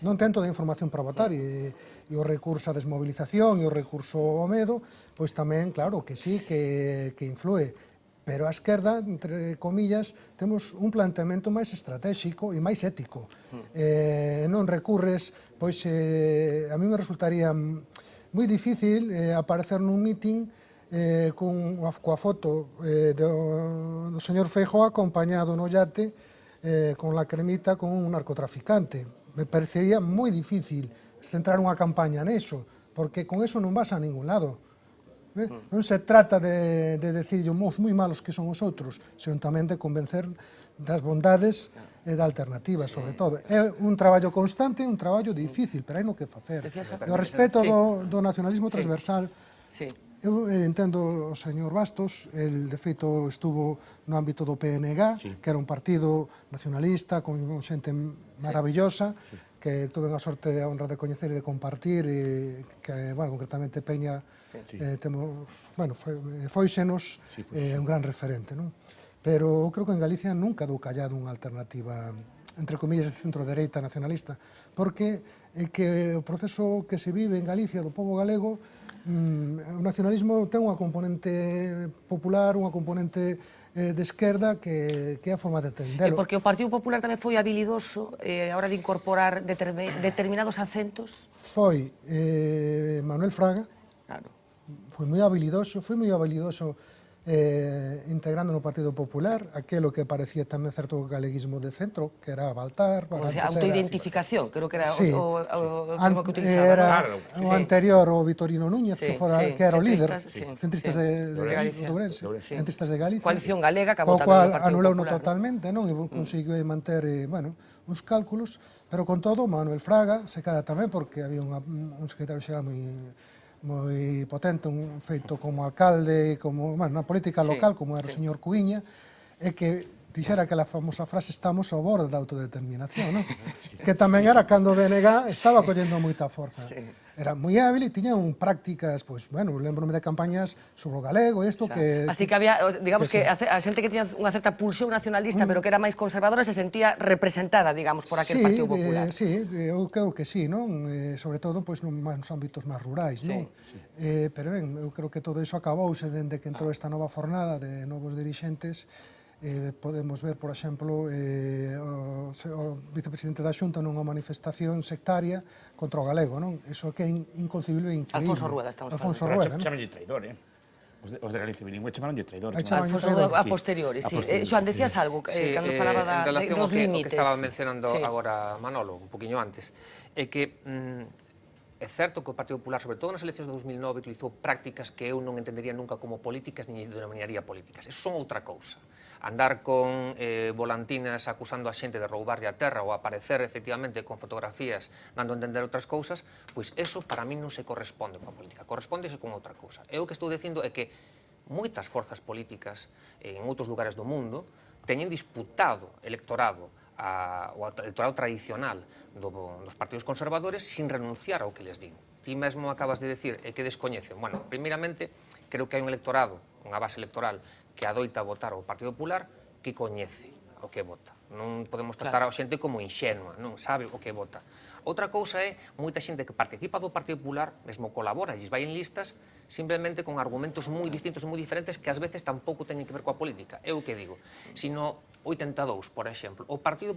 Non ten toda a información para votar e o recurso á desmovilización e o recurso ao medo, pois tamén, claro, que sí, que influe. Pero a esquerda, entre comillas, temos un planteamento máis estratégico e máis ético. Non recurres, pois a mí me resultaría moi difícil aparecer nun meeting coa foto do señor Feijóo acompañado no yate con la cremita con un narcotraficante. Me parecería moi difícil centrar unha campaña neso, porque con eso non vas a ningún lado. Non se trata de decirlle os moi malos que son os outros, senón tamén de convencer das bondades e da alternativa, sobre todo. É un traballo constante, un traballo difícil, pero hai no que facer. E o respeto do nacionalismo transversal, eu entendo o señor Bastos, el de feito estuvo no ámbito do PNG, que era un partido nacionalista con xente maravillosa, que tuve a sorte e a honra de coñecer e de compartir, e que, bueno, concretamente Peña, foixenos un gran referente, non? Pero creo que en Galicia nunca dou callado unha alternativa, entre comillas, de centro-dereita nacionalista, porque é que o proceso que se vive en Galicia do povo galego, o nacionalismo ten unha componente popular, unha componente de esquerda que é a forma de entendelo. Porque o Partido Popular tamén foi habilidoso a hora de incorporar determinados acentos? Foi Manuel Fraga, foi moi habilidoso integrando no Partido Popular aquelo que parecía tamén certo galeguismo de centro, que era Baltar. Autoidentificación, creo que era o termo que utilizaba. Era o anterior, o Vitorino Núñez, que era o líder, centristas de Galicia. Coalición Galega, que o cual anulou-no totalmente, non? E conseguiu manter, uns cálculos, pero con todo, Manuel Fraga se queda tamén, porque había un secretario xeral moi potente, un feito como alcalde, como na política local, como era o señor Cuíña, e que dixera aquela famosa frase estamos ao borde da autodeterminación, non? Que tamén era cando o BNG estaba collendo moita forza. Era moi hábil e tiña prácticas, pois, bueno, lembro-me de campañas sobre o galego e isto que... Así que había, digamos que a xente que tiña unha certa pulsión nacionalista, pero que era máis conservadora, se sentía representada, digamos, por aquel Partido Popular. Sí, eu creo que sí, non? Sobre todo, pois, nos ámbitos máis rurais, non? Pero ben, eu creo que todo iso acabouse dende que entrou esta nova fornada de novos dirixentes. Podemos ver, por exemplo, o vicepresidente da Xunta nunha manifestación sectaria contra o galego, non? Iso que é inconcebible e increíble. Alfonso Rueda, estamos falando. Alfonso Rueda, non? Chamanlle traidor, Os de Galicia bilingüe chamaronlle traidor. Alfonso Rueda a posteriori, sí. Joan, decías algo, cando falaba dos límites. O que estaba mencionando agora Manolo, un poquinho antes, é que É certo que o Partido Popular, sobre todo nas eleccións de 2009, utilizou prácticas que eu non entendería nunca como políticas, ni denominaría políticas. Eso son outra cousa. Andar con volantinas acusando a xente de roubarlle a terra ou aparecer, efectivamente, con fotografías dando a entender outras cousas, pois eso para mí non se corresponde coa política, correspondese con outra cousa. E o que estou dicindo é que moitas forzas políticas en outros lugares do mundo teñen disputado electorado o electorado tradicional dos partidos conservadores sin renunciar ao que les din. Ti mesmo acabas de decir que descoñecen. Bueno, primeiramente, creo que hai un electorado, unha base electoral que adoita votar ao Partido Popular que coñece o que vota. Non podemos tratar a xente como inxenua, non sabe o que vota. Outra cousa é moita xente que participa do Partido Popular, mesmo colabora e vai en listas, simplemente con argumentos moi distintos e moi diferentes que ás veces tampouco teñen que ver coa política. É o que digo. Sino 82, por exemplo, o Partido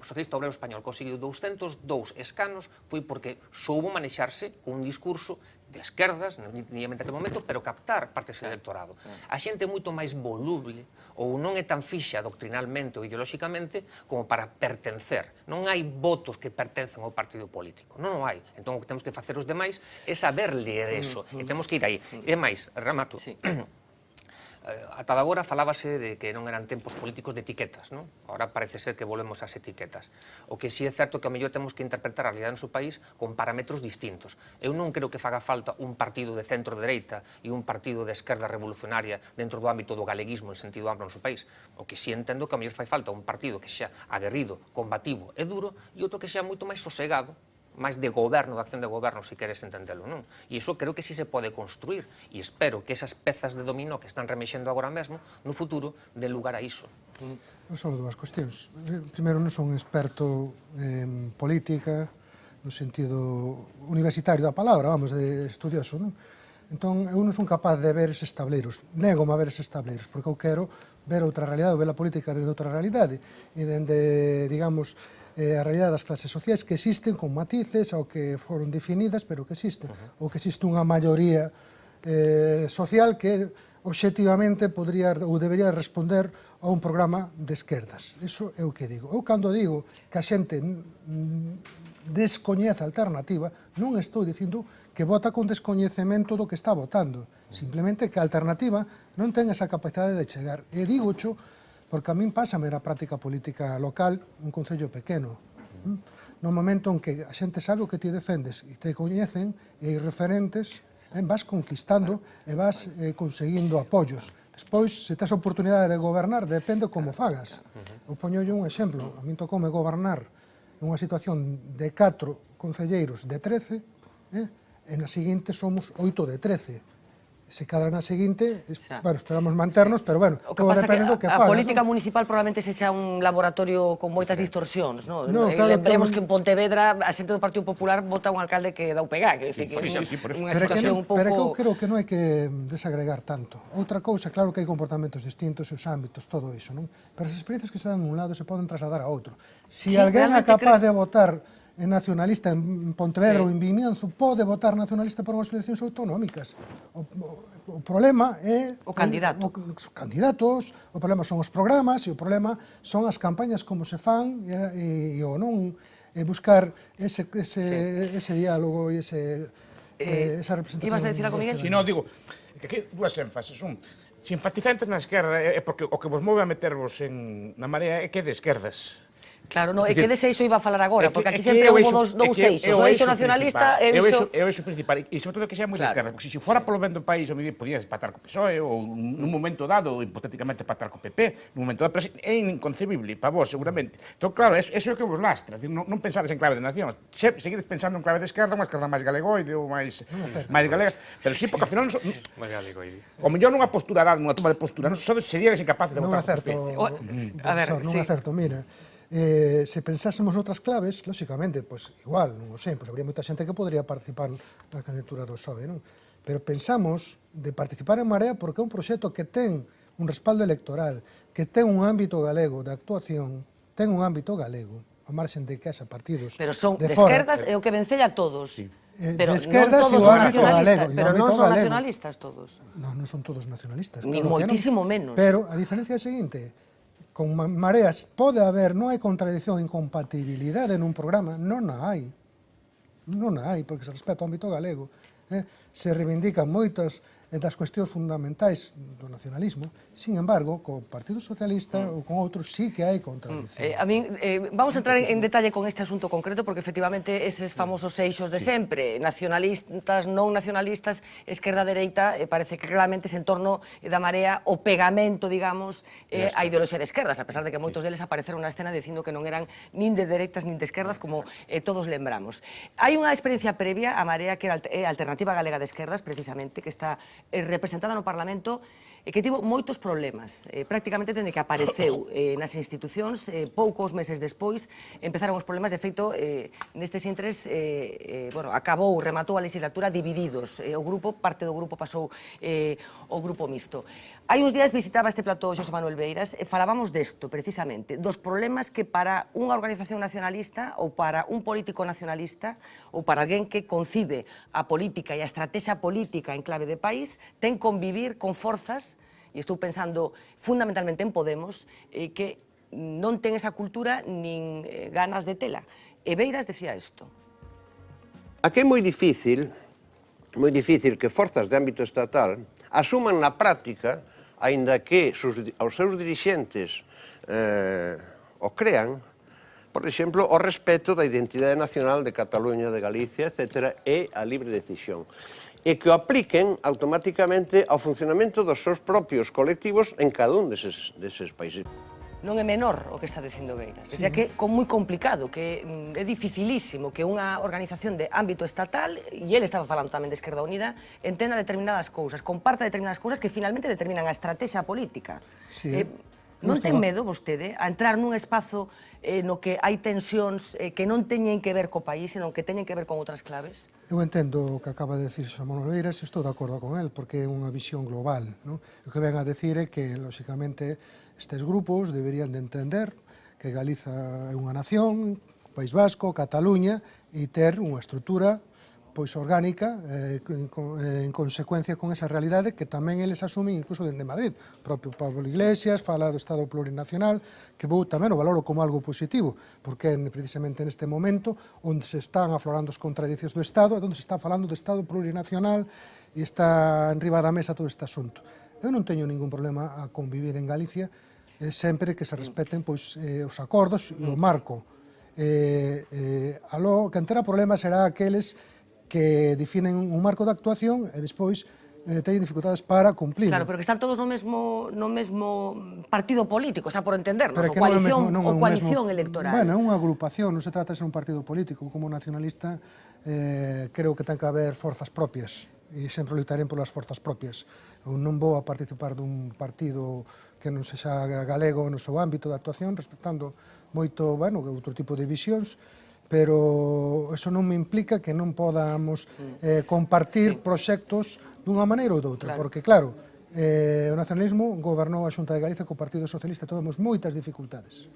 Socialista Obrero Español conseguiu 202 escanos foi porque soubo manexarse con un discurso de esquerdas, non entendíamente naquele momento, pero captar parte dese electorado. A xente é moito máis voluble ou non é tan fixa doctrinalmente ou ideolóxicamente como para pertencer. Non hai votos que pertencen ao partido político. Non hai. Entón, o que temos que facer os demais é saber ler eso. E temos que ir aí. E máis, remato. Ata agora falábase de que non eran tempos políticos de etiquetas, non? Agora parece ser que volvemos ás etiquetas. O que sí é certo que ao mellor temos que interpretar a realidade no seu país con parámetros distintos. Eu non creo que faga falta un partido de centro-dereita e un partido de esquerda revolucionaria dentro do ámbito do galeguismo en sentido amplo no seu país. O que sí entendo que ao mellor fai falta un partido que xa aguerrido, combativo e duro e outro que xa moito máis sosegado, máis de goberno, de acción de goberno, se queres entendelo, non? E iso creo que sí se pode construir e espero que esas pezas de dominó que están remexendo agora mesmo, no futuro, den lugar a iso. Só dúas cuestións. Primeiro, non son experto en política, no sentido universitario da palabra, vamos, de estudioso, non? Entón, eu non son capaz de ver eses tableiros, nego-me a ver eses tableiros, porque eu quero ver outra realidade, ou ver a política desde outra realidade, e dende, digamos, a realidade das clases sociais que existen con matices ou que foron definidas, pero que existen, ou que existe unha maioría social que obxectivamente podría ou debería responder a un programa de esquerdas. Iso é o que digo. Eu cando digo que a xente descoñece a alternativa, non estou dicindo que vota con descoñecemento do que está votando, simplemente que a alternativa non ten esa capacidade de chegar. E digo xo porque a min pásame na práctica política local un concello pequeno. No momento en que a xente sabe o que ti defendes e te coñecen e referentes, vas conquistando e vas conseguindo apoios. Despois, se tes a oportunidade de gobernar, depende como fagas. Eu poñolle un exemplo. A min tocoume gobernar nunha situación de 4 concelleiros de 13, e na seguinte somos 8 de 13. Se cadra na seguinte, bueno, esperamos manternos, pero bueno, todo depende do que fagas. A política municipal probablemente sexa un laboratorio con moitas distorsións, non? Lembremos que en Pontevedra a xente do Partido Popular vota un alcalde que dá o pegá, que é unha situación un pouco... Pero eu creo que non hai que desagregar tanto. Outra cousa, claro que hai comportamentos distintos e os ámbitos, todo iso, non? Pero as experiencias que se dan nun lado se poden trasladar a outro. Se alguén é capaz de votar nacionalista en Pontevedra ou en Vimianzo, pode votar nacionalista por unhas eleccións autonómicas. O problema é... O candidato. Os candidatos, o problema son os programas, e o problema son as campañas como se fan, e o non buscar ese diálogo e esa representación. Ibas a dicir algo, Miguel? Si non, digo, que aquí dúas énfases. Se enfatizantes na esquerda é porque o que vos move a metervos na Marea é que é de esquerdas. Claro, é que dese eixo iba a falar agora, porque aquí sempre houve dous eixos, o eixo nacionalista e o eixo... É o eixo principal, e sobre todo que sea moi de esquerda, porque se fora polo ben do país, podías patar co PSOE, ou nun momento dado, hipotéticamente patar co PP, nun momento dado, pero é inconcebible para vos, seguramente. Entón, claro, eso é o que vos lastra, non pensades en clave de nación, seguides pensando en clave de esquerda, unha esquerda máis galegoide ou máis galega, pero sí, porque ao final... Máis galegoide. O mellor nunha postura dada, nunha toma de postura, non seríades incapaces de votar co PP. Non acerto, mira... se pensásemos outras claves, lóxicamente, pois igual, non o sei, pois habría moita xente que podría participar na candidatura do PSOE, non? Pero pensamos de participar en Marea porque é un proxecto que ten un respaldo electoral, que ten un ámbito galego de actuación, ten un ámbito galego, ao marxen de que haxa partidos pero son de esquerdas e o que vencella a todos. Pero non todos son nacionalistas, pero non son nacionalistas todos. Non son todos nacionalistas. Ni moitísimo menos. Pero a diferencia é a seguinte, con Mareas pode haber, non hai contradición, incompatibilidade nun programa, non a hai. Non hai, porque se respecta ao ámbito galego. Se reivindican moitas das cuestións fundamentais do nacionalismo, sin embargo, co Partido Socialista ou con outros sí que hai contradición. Vamos a entrar en detalle con este asunto concreto, porque efectivamente eses famosos eixos de sempre, nacionalistas, non nacionalistas, esquerda-dereita, parece que claramente ese entorno da Marea, o pegamento, digamos, a ideoloxía de esquerdas, a pesar de que moitos deles apareceron na escena dicindo que non eran nin de dereitas nin de esquerdas, como todos lembramos. Hai unha experiencia previa a Marea, que é a Alternativa Galega de Esquerdas, precisamente, que está representada no Parlamento, que tivo moitos problemas. Prácticamente dende que apareceu nas institucións, poucos meses despois, empezaron os problemas. De feito, nestes intres, acabou, rematou a legislatura divididos. O grupo, parte do grupo pasou ao grupo mixto. Hai uns días visitaba este plató Xosé Manuel Beiras e falábamos desto, precisamente, dos problemas que para unha organización nacionalista ou para un político nacionalista ou para alguén que concibe a política e a estrategia política en clave de país, ten convivir con forzas, e estou pensando fundamentalmente en Podemos, que non ten esa cultura nin ganas de tela. E Beiras decía isto. Aquí é moi difícil que forzas de ámbito estatal asuman na práctica, aínda que os seus dirixentes o crean, por exemplo, o respeto da identidade nacional de Cataluña, de Galicia, etc., e a libre decisión, e que o apliquen automáticamente ao funcionamento dos seus propios colectivos en cada un deses países. Non é menor o que está dicindo Beiras. Decía que é moi complicado, que é dificilísimo que unha organización de ámbito estatal, e ele estaba falando tamén de Esquerda Unida, entenda determinadas cousas, comparta determinadas cousas que finalmente determinan a estrategia política. Non ten medo vostede a entrar nun espazo no que hai tensións que non teñen que ver co país, senón que teñen que ver con outras claves? Eu entendo o que acaba de decir Xosé Manuel Beiras e estou de acordo con el, porque é unha visión global. O que ven a decir é que, lóxicamente, estes grupos deberían de entender que Galiza é unha nación, País Vasco, Cataluña, e ter unha estrutura orgánica en consecuencia con esa realidade que tamén eles asumen incluso dende Madrid. O propio Pablo Iglesias fala do Estado plurinacional, que vou tamén o valoro como algo positivo, porque é precisamente neste momento onde se están aflorando as contradicións do Estado, onde se está falando do Estado plurinacional e está enriba da mesa todo este asunto. Eu non teño ningún problema a convivir en Galicia sempre que se respeten os acordos e o marco. Aló, que terá problemas será aqueles que definen un marco de actuación e despois teñen dificultades para cumplir. Claro, pero que están todos no mesmo partido político, xa por entendernos, o coalición electoral. Bueno, é unha agrupación, non se trata de ser un partido político. Como nacionalista, creo que ten que haber forzas propias e sempre loitarem polas forzas propias. Eu non vou a participar dun partido que non sexa galego no seu ámbito de actuación, respectando moito, outro tipo de visións, pero eso non me implica que non podamos compartir proxectos dunha maneira ou doutra, porque, claro, o nacionalismo gobernou a Xunta de Galicia co Partido Socialista, tivemos moitas dificultades.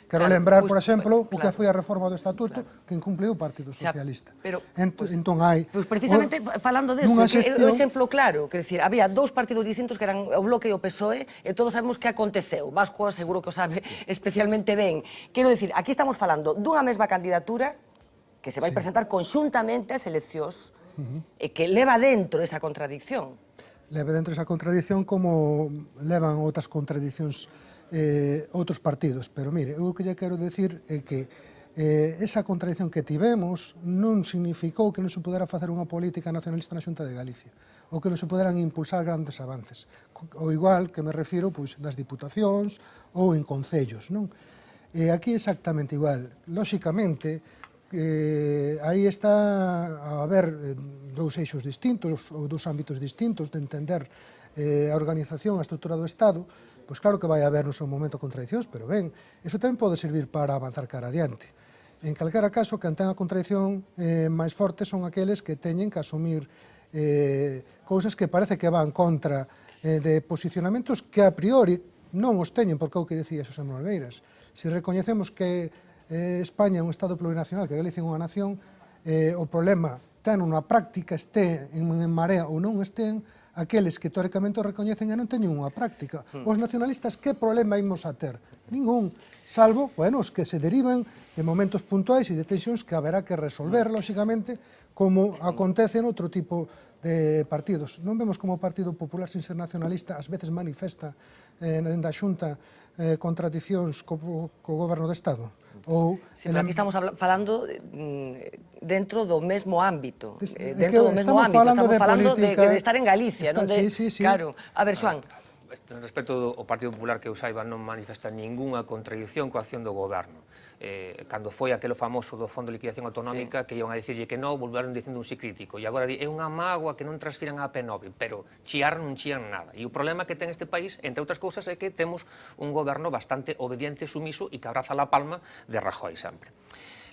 Quero lembrar, por exemplo, o que foi a reforma do Estatuto que incumpliu o Partido Socialista. Entón hai... Precisamente falando deso, é o exemplo claro, quer dicir, había dous partidos distintos que eran o Bloque e o PSOE, e todos sabemos que aconteceu. Vasco seguro que o sabe especialmente ben. Quero dicir, aquí estamos falando dunha mesma candidatura que se vai presentar conxuntamente ás eleccións e que leva dentro esa contradicción. Leva dentro esa contradicción como levan outras contradiccións outros partidos, pero mire, o que lle quero decir é que esa contradicción que tivemos non significou que non se pudera facer unha política nacionalista na Xunta de Galicia, ou que non se poderan impulsar grandes avances, ou igual que me refiro nas diputacións ou en concellos, non? E aquí exactamente igual. Lóxicamente, aí está a haber dous eixos distintos, ou dous ámbitos distintos de entender a organización, a estrutura do Estado. Pois claro que vai haber no seu momento contradicións, pero ben, iso tamén pode servir para avanzar cara adiante. En calquera caso, quen ten a contradición máis forte son aqueles que teñen que asumir cousas que parece que van contra de posicionamentos que a priori non os teñen, porque é o que decía Xosé Manuel Beiras. Se recoñecemos que España é un Estado plurinacional, que Galicia é unha nación, o problema ten unha práctica, este en Marea ou non estén, aqueles que teóricamente o recoñecen e non teñen unha práctica. Os nacionalistas, que problema imos a ter? Ningún. Salvo, bueno, os que se derivan de momentos puntuais e de tensións que haberá que resolver, lóxicamente, como acontece en outro tipo de partidos. Non vemos como o Partido Popular, sin ser nacionalista, ás veces manifesta da Xunta contradicións co goberno do Estado. Sí, pero aquí estamos falando dentro do mesmo ámbito. Dentro do mesmo ámbito. Estamos falando de estar en Galicia. Sí. Claro. A ver, Xoán. Respecto ao Partido Popular, que eu saiba, non manifesta ningunha contradición coa acción do goberno. Cando foi aquelo famoso do Fondo de Liquidación Autonómica, que iban a dicirlle que non, volveron dicindo un sí crítico, e agora é unha mágoa que non transfiran a P9, pero chiar non chían nada. E o problema que ten este país, entre outras cousas, é que temos un goberno bastante obediente, sumiso e que abraza la palma de Rajoy sempre.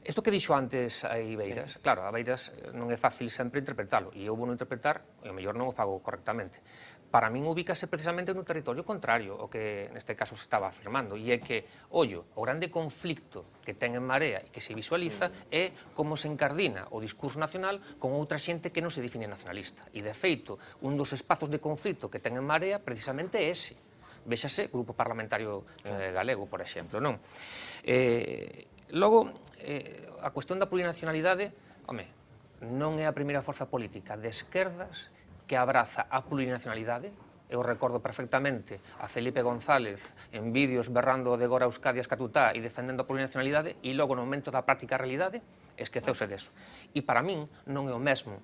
Isto que dixo antes a Ibeiras, claro, a Ibeiras non é fácil sempre interpretalo, e eu vou non interpretar, e ao mellor non o fago correctamente. Para min ubícase precisamente no territorio contrario o que neste caso se estaba afirmando, e é que, ollo, o grande conflicto que ten en Marea e que se visualiza é como se encardina o discurso nacional con outra xente que non se define nacionalista. E, de feito, un dos espazos de conflicto que ten en Marea precisamente é ese. Véxase, Grupo Parlamentario Galego, por exemplo, non? Logo, a cuestión da plurinacionalidade, home, non é a primeira forza política de esquerdas que abraza a plurinacionalidade. Eu recordo perfectamente a Felipe González en vídeos berrando de Gora Euskadi a Escatutá e defendendo a plurinacionalidade, e logo no momento da práctica realidade esqueceuse deso. E para min non é o mesmo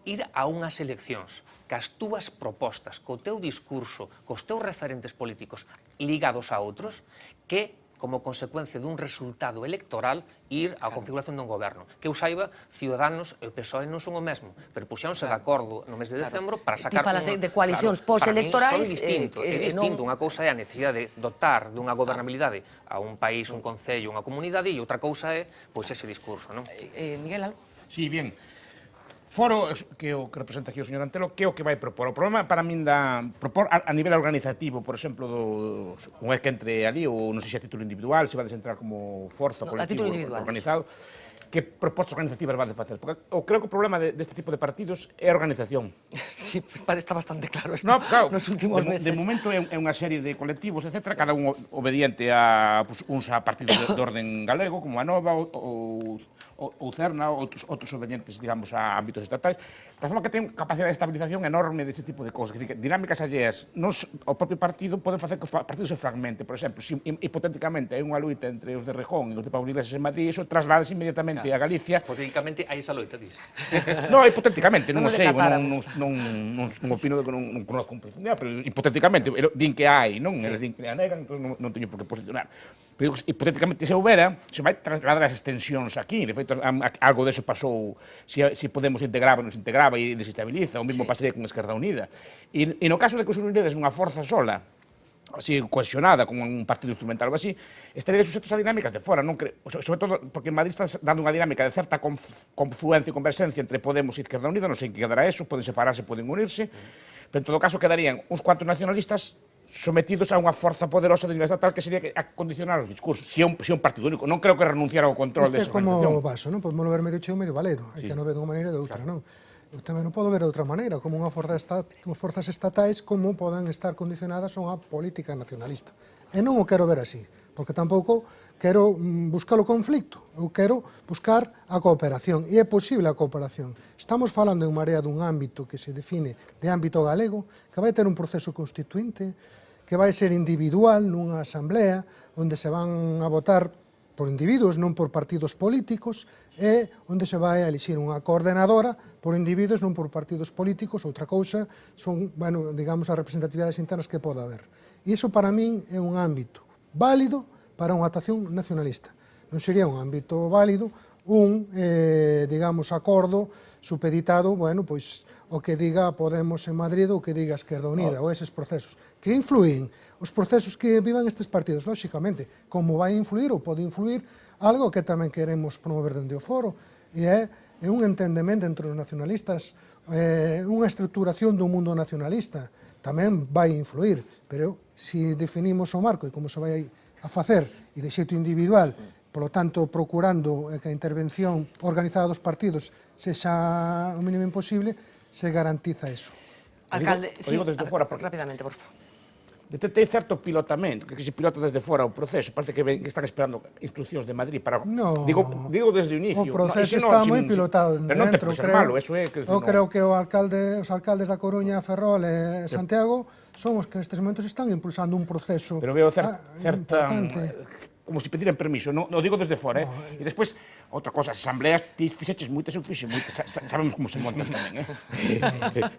ir a unhas eleccións que as túas propostas, co teu discurso, cos teus referentes políticos ligados a outros, que como consecuencia dun resultado electoral, ir á configuración dun goberno. Que eu saiba, Ciudadanos e o PSOE non son o mesmo, pero puxéronse de acordo no mes de decembro para sacar... Ti falas de coalicións postelectorais... É distinto. Unha cousa é a necesidade de dotar dunha gobernabilidade a un país, un concello, unha comunidade, e outra cousa é ese discurso, non? Miguel, algo? Sí, bien. Foro que o que representa aquí o señor Antelo, que é o que vai propor. O problema para min da propor a nivel organizativo, por exemplo, un é que entre ali, ou non sei se a título individual, se vades entrar como forza colectivo organizado, que propostas organizativas vades facer? Porque eu creo que o problema deste tipo de partidos é a organización. Sí, pues está bastante claro isto nos últimos meses. De momento é unha serie de colectivos, etc., cada un obediente a uns a partidos de orden galego, como a Nova, ou Cerna, outros obedientes, digamos, a ámbitos estatais, de forma que ten capacidade de estabilización enorme deste tipo de cousas. Que dinámicas alleas, o propio partido poden facer que o partido se fragmente. Por exemplo, se hipotéticamente hai unha luita entre os de Rejón e os de Pablo Iglesias en Madrid, iso traslades inmediatamente a Galicia. Hipotéticamente hai esa loita, dis? Non, hipotéticamente, non o sei, non opino que non conozco con profundidade, pero hipotéticamente, din que hai, non? Eles din que a negan, entón non teño por que posicionar. Pero hipotéticamente se houbera, se vai trasladar as extensións aquí. De feito, algo deso pasou, se Podemos integraba, nos integraba e desestabiliza, o mesmo pasaría con Esquerda Unida. E no caso de que os unides unha forza sola, así cohesionada, como un partido instrumental ou así, estaría sujetos a dinámicas de fora, non sobre todo porque en Madrid está dando unha dinámica de certa confluencia e conversencia entre Podemos e Esquerda Unida, non sei en que quedará eso, poden separarse, poden unirse, pero en todo caso quedarían uns cuantos nacionalistas sometidos a unha forza poderosa de nivel estatal que sería a condicionar os discursos. Si é un partido único, non creo que renunciara ao control desa organización. Este é como o vaso, non? Podemos ver medio cheo, medio valero. Hai que non ver dunha maneira ou de outra, non? Eu tamén non podo ver de outra maneira, como unha forzas estatais como poden estar condicionadas a unha política nacionalista. E non o quero ver así, porque tampouco quero buscar o conflicto, eu quero buscar a cooperación, e é posible a cooperación. Estamos falando en Marea dun ámbito que se define de ámbito galego, que vai ter un proceso constituinte, que vai ser individual nunha asamblea onde se van a votar por individuos, non por partidos políticos, e onde se vai a elixir unha coordenadora por individuos, non por partidos políticos. Outra cousa son, bueno, digamos, as representatividades internas que pode haber. E iso para min é un ámbito válido para unha actuación nacionalista. Non sería un ámbito válido digamos, acordo supeditado, bueno, pois o que diga Podemos en Madrid ou que diga Esquerda Unida, ou eses procesos. Que influyen os procesos que vivan estes partidos, lóxicamente, como vai influir ou pode influir algo que tamén queremos promover dende o foro, e é un entendemento entre os nacionalistas, unha estructuración do mundo nacionalista, tamén vai influir, pero se definimos o marco e como se vai a facer e de xeito individual, polo tanto, procurando que a intervención organizada dos partidos sexa o mínimo imposible, se garantiza eso. Alcalde, o digo desde fora, rápidamente, por favor. detectei certo pilotamento, que se pilota desde fora o proceso, parece que están esperando instruccións de Madrid para... Digo desde o inicio. O proceso está moi pilotado dentro, pero non te pode ser malo, eso é... Eu creo que os alcaldes da Coruña, Ferrol e Santiago son os que nestes momentos están impulsando un proceso pero veo certa como se pediran permiso, non digo desde fora, e despois, outra cosa, as asambleas, ti fixeches moitas, eu fixe moitas, sabemos como se montan tamén,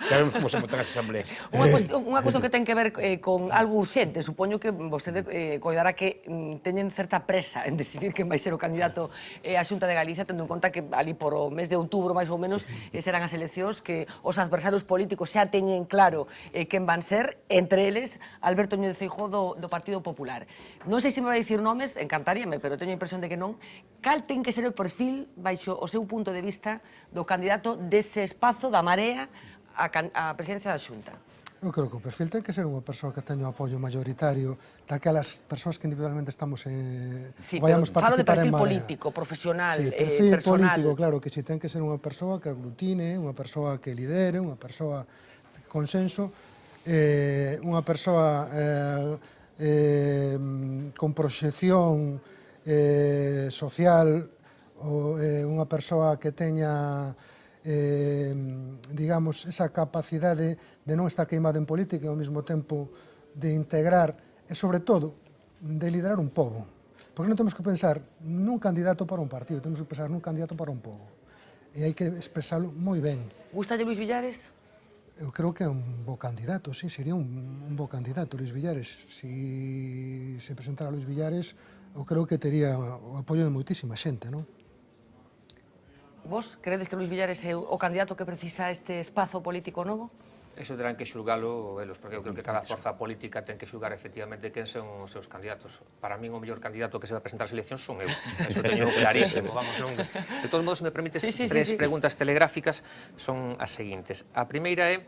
sabemos como se montan as asambleas. Unha cuestión que ten que ver con algo urxente, supoño que vostede coidará que teñen certa presa en decidir quen vai ser o candidato á Xunta de Galicia, tendo en conta que ali por o mes de outubro, máis ou menos, serán as eleccións que os adversarios políticos xa teñen claro quen van ser, entre eles Alberto Núñez Feijóo do Partido Popular. Non sei se me vai dicir nomes, encantaríame, pero teño a impresión de que non. Cal ten que ser o perfil, baixo o seu punto de vista, do candidato dese espazo da Marea á presidencia da Xunta? Eu creo que o perfil ten que ser unha persoa que teña o apoio mayoritario daquelas persoas que individualmente estamos vayamos falo de participar en perfil Marea. político, profesional, perfil personal. político, claro, que si ten que ser unha persoa que aglutine, unha persoa que lidere, unha persoa de consenso, unha persoa con proxección social, unha persoa que teña digamos, esa capacidade de non estar queimada en política e ao mesmo tempo de integrar e, sobre todo, de liderar un pobo. Porque non temos que pensar nun candidato para un partido, temos que pensar nun candidato para un pobo. E hai que expresalo moi ben. Gustalle Luís Villares? Eu creo que é un bo candidato, sí, sería un bo candidato, Luís Villares. Si se presentara Luís Villares, eu creo que tería o apoio de moitísima xente, non? Vos credes que Luís Villares é o candidato que precisa este espazo político novo? Eso terán que xulgalo eles, porque eu creo que cada forza política ten que xulgar efectivamente quen son os seus candidatos. Para min o mellor candidato que se vai presentar ás eleccións son eu. Eso teño clarísimo, vamos, non. De todos modos, se me permites, tres preguntas telegráficas son as seguintes. A primeira é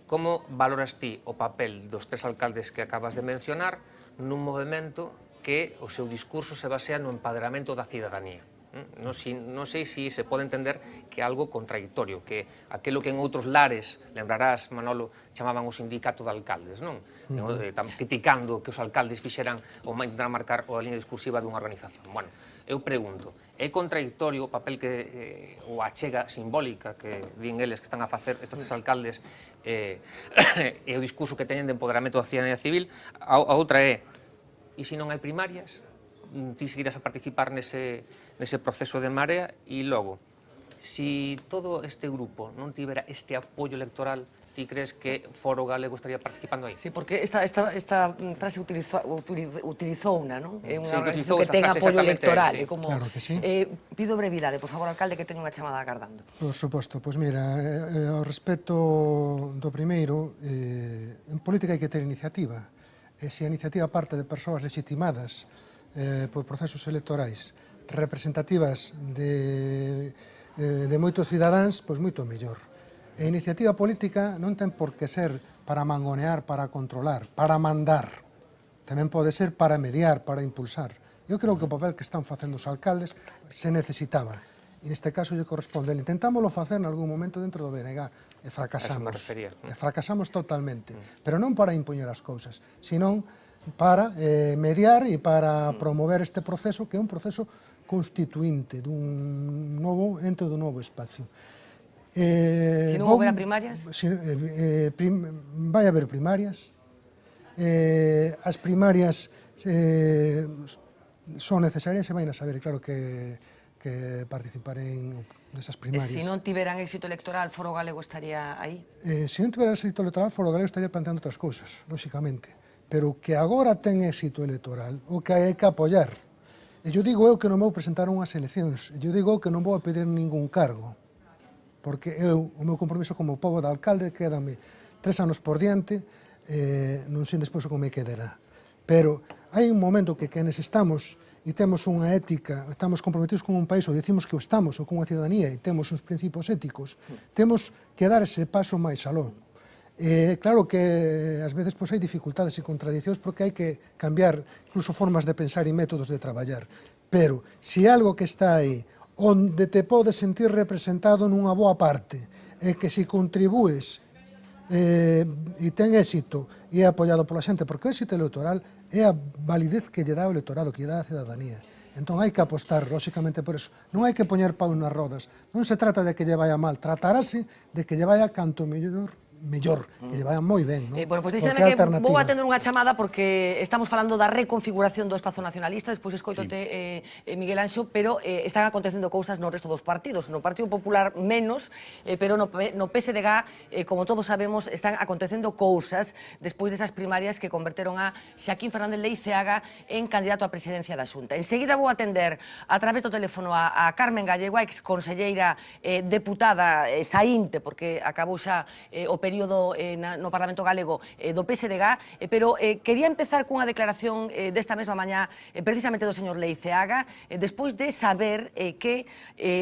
como valoras ti o papel dos tres alcaldes que acabas de mencionar nun movimento que o seu discurso se basea no empoderamento da cidadanía? Non sei se se pode entender que é algo contradictorio, que aquilo que en outros lares, lembrarás, Manolo, chamaban o sindicato de alcaldes, non? Criticando que os alcaldes fixeran ou intentaran marcar a liña discursiva dunha organización. Bueno, eu pregunto, é contradictorio o papel que ou a achega simbólica que din eles que están a facer estes tres alcaldes e o discurso que teñen de empoderamento da cidadanía civil? A outra é, e se non hai primarias? Ti seguirás a participar nese proceso de Marea e logo, si todo este grupo non tivera este apoio electoral, ti crees que Foro Galego estaría participando aí? Sí, porque esta frase utilizouna, non? É unha organización que ten apoio electoral. Claro que sí. Pido brevidade, por favor, alcalde, que teño unha chamada agardando. Por suposto, pois mira, ao respecto do primeiro, en política hai que ter iniciativa. E se a iniciativa parte de persoas legitimadas por procesos electorais representativas de moitos cidadáns, pois moito mellor. A iniciativa política non ten por que ser para mangonear, para controlar, para mandar. Tamén pode ser para mediar, para impulsar. Eu creo que o papel que están facendo os alcaldes se necesitaba. E neste caso lle corresponde. Intentámoslo facer en algún momento dentro do BNG e fracasamos. E fracasamos totalmente. Pero non para impoñer as cousas, senón para mediar e para promover este proceso, que é un proceso constituinte dun novo ente, dun novo espacio. Se non houbera primarias? Vai haber primarias. As primarias son necesarias e vai a saber, claro que participarei nesas primarias. E se non tiveran éxito electoral, Foro Galego estaría aí? Se non tiveran éxito electoral, Foro Galego estaría planteando outras cousas, lóxicamente. Pero que agora ten éxito electoral, o que hai que apoiar. E eu digo eu que non vou presentar unhas eleccións, e eu digo eu que non vou a pedir ningún cargo, porque o meu compromiso como pobo de alcalde quédame 3 anos por diante, non sei despois como me quedará. Pero hai un momento que quenes estamos e temos unha ética, estamos comprometidos con un país, ou decimos que o estamos, ou con unha ciudadanía, e temos uns principios éticos, temos que dar ese paso máis aló. Claro que ás veces hai dificultades e contradicións porque hai que cambiar incluso formas de pensar e métodos de traballar. Pero, se algo que está aí, onde te podes sentir representado nunha boa parte, é que se contribúes e ten éxito e é apoiado pola xente, porque o éxito electoral é a validez que lle dá o electorado, que lle dá a cidadanía. Entón hai que apostar, lóxicamente, por eso. Non hai que poñer pau nas rodas. Non se trata de que lle vaya mal, tratarase de que lle vaya canto mellor, que lle vaya moi ben, non? Bueno, pois díxeme que vou atender unha chamada porque estamos falando da reconfiguración do espazo nacionalista, despois escoitote Miguel Anxo, pero están acontecendo cousas no resto dos partidos. No Partido Popular menos, pero no PSDG, como todos sabemos, están acontecendo cousas despois desas primarias que converteron a Xaquín Fernández Leiceaga en candidato á presidencia da Xunta. Enseguida vou atender a través do teléfono a Carmen Gallego, a exconselleira deputada saínte, porque acabou xa o período no Parlamento Galego do PSDG, pero quería empezar cunha declaración desta mesma mañá precisamente do señor Leiceaga, despois de saber que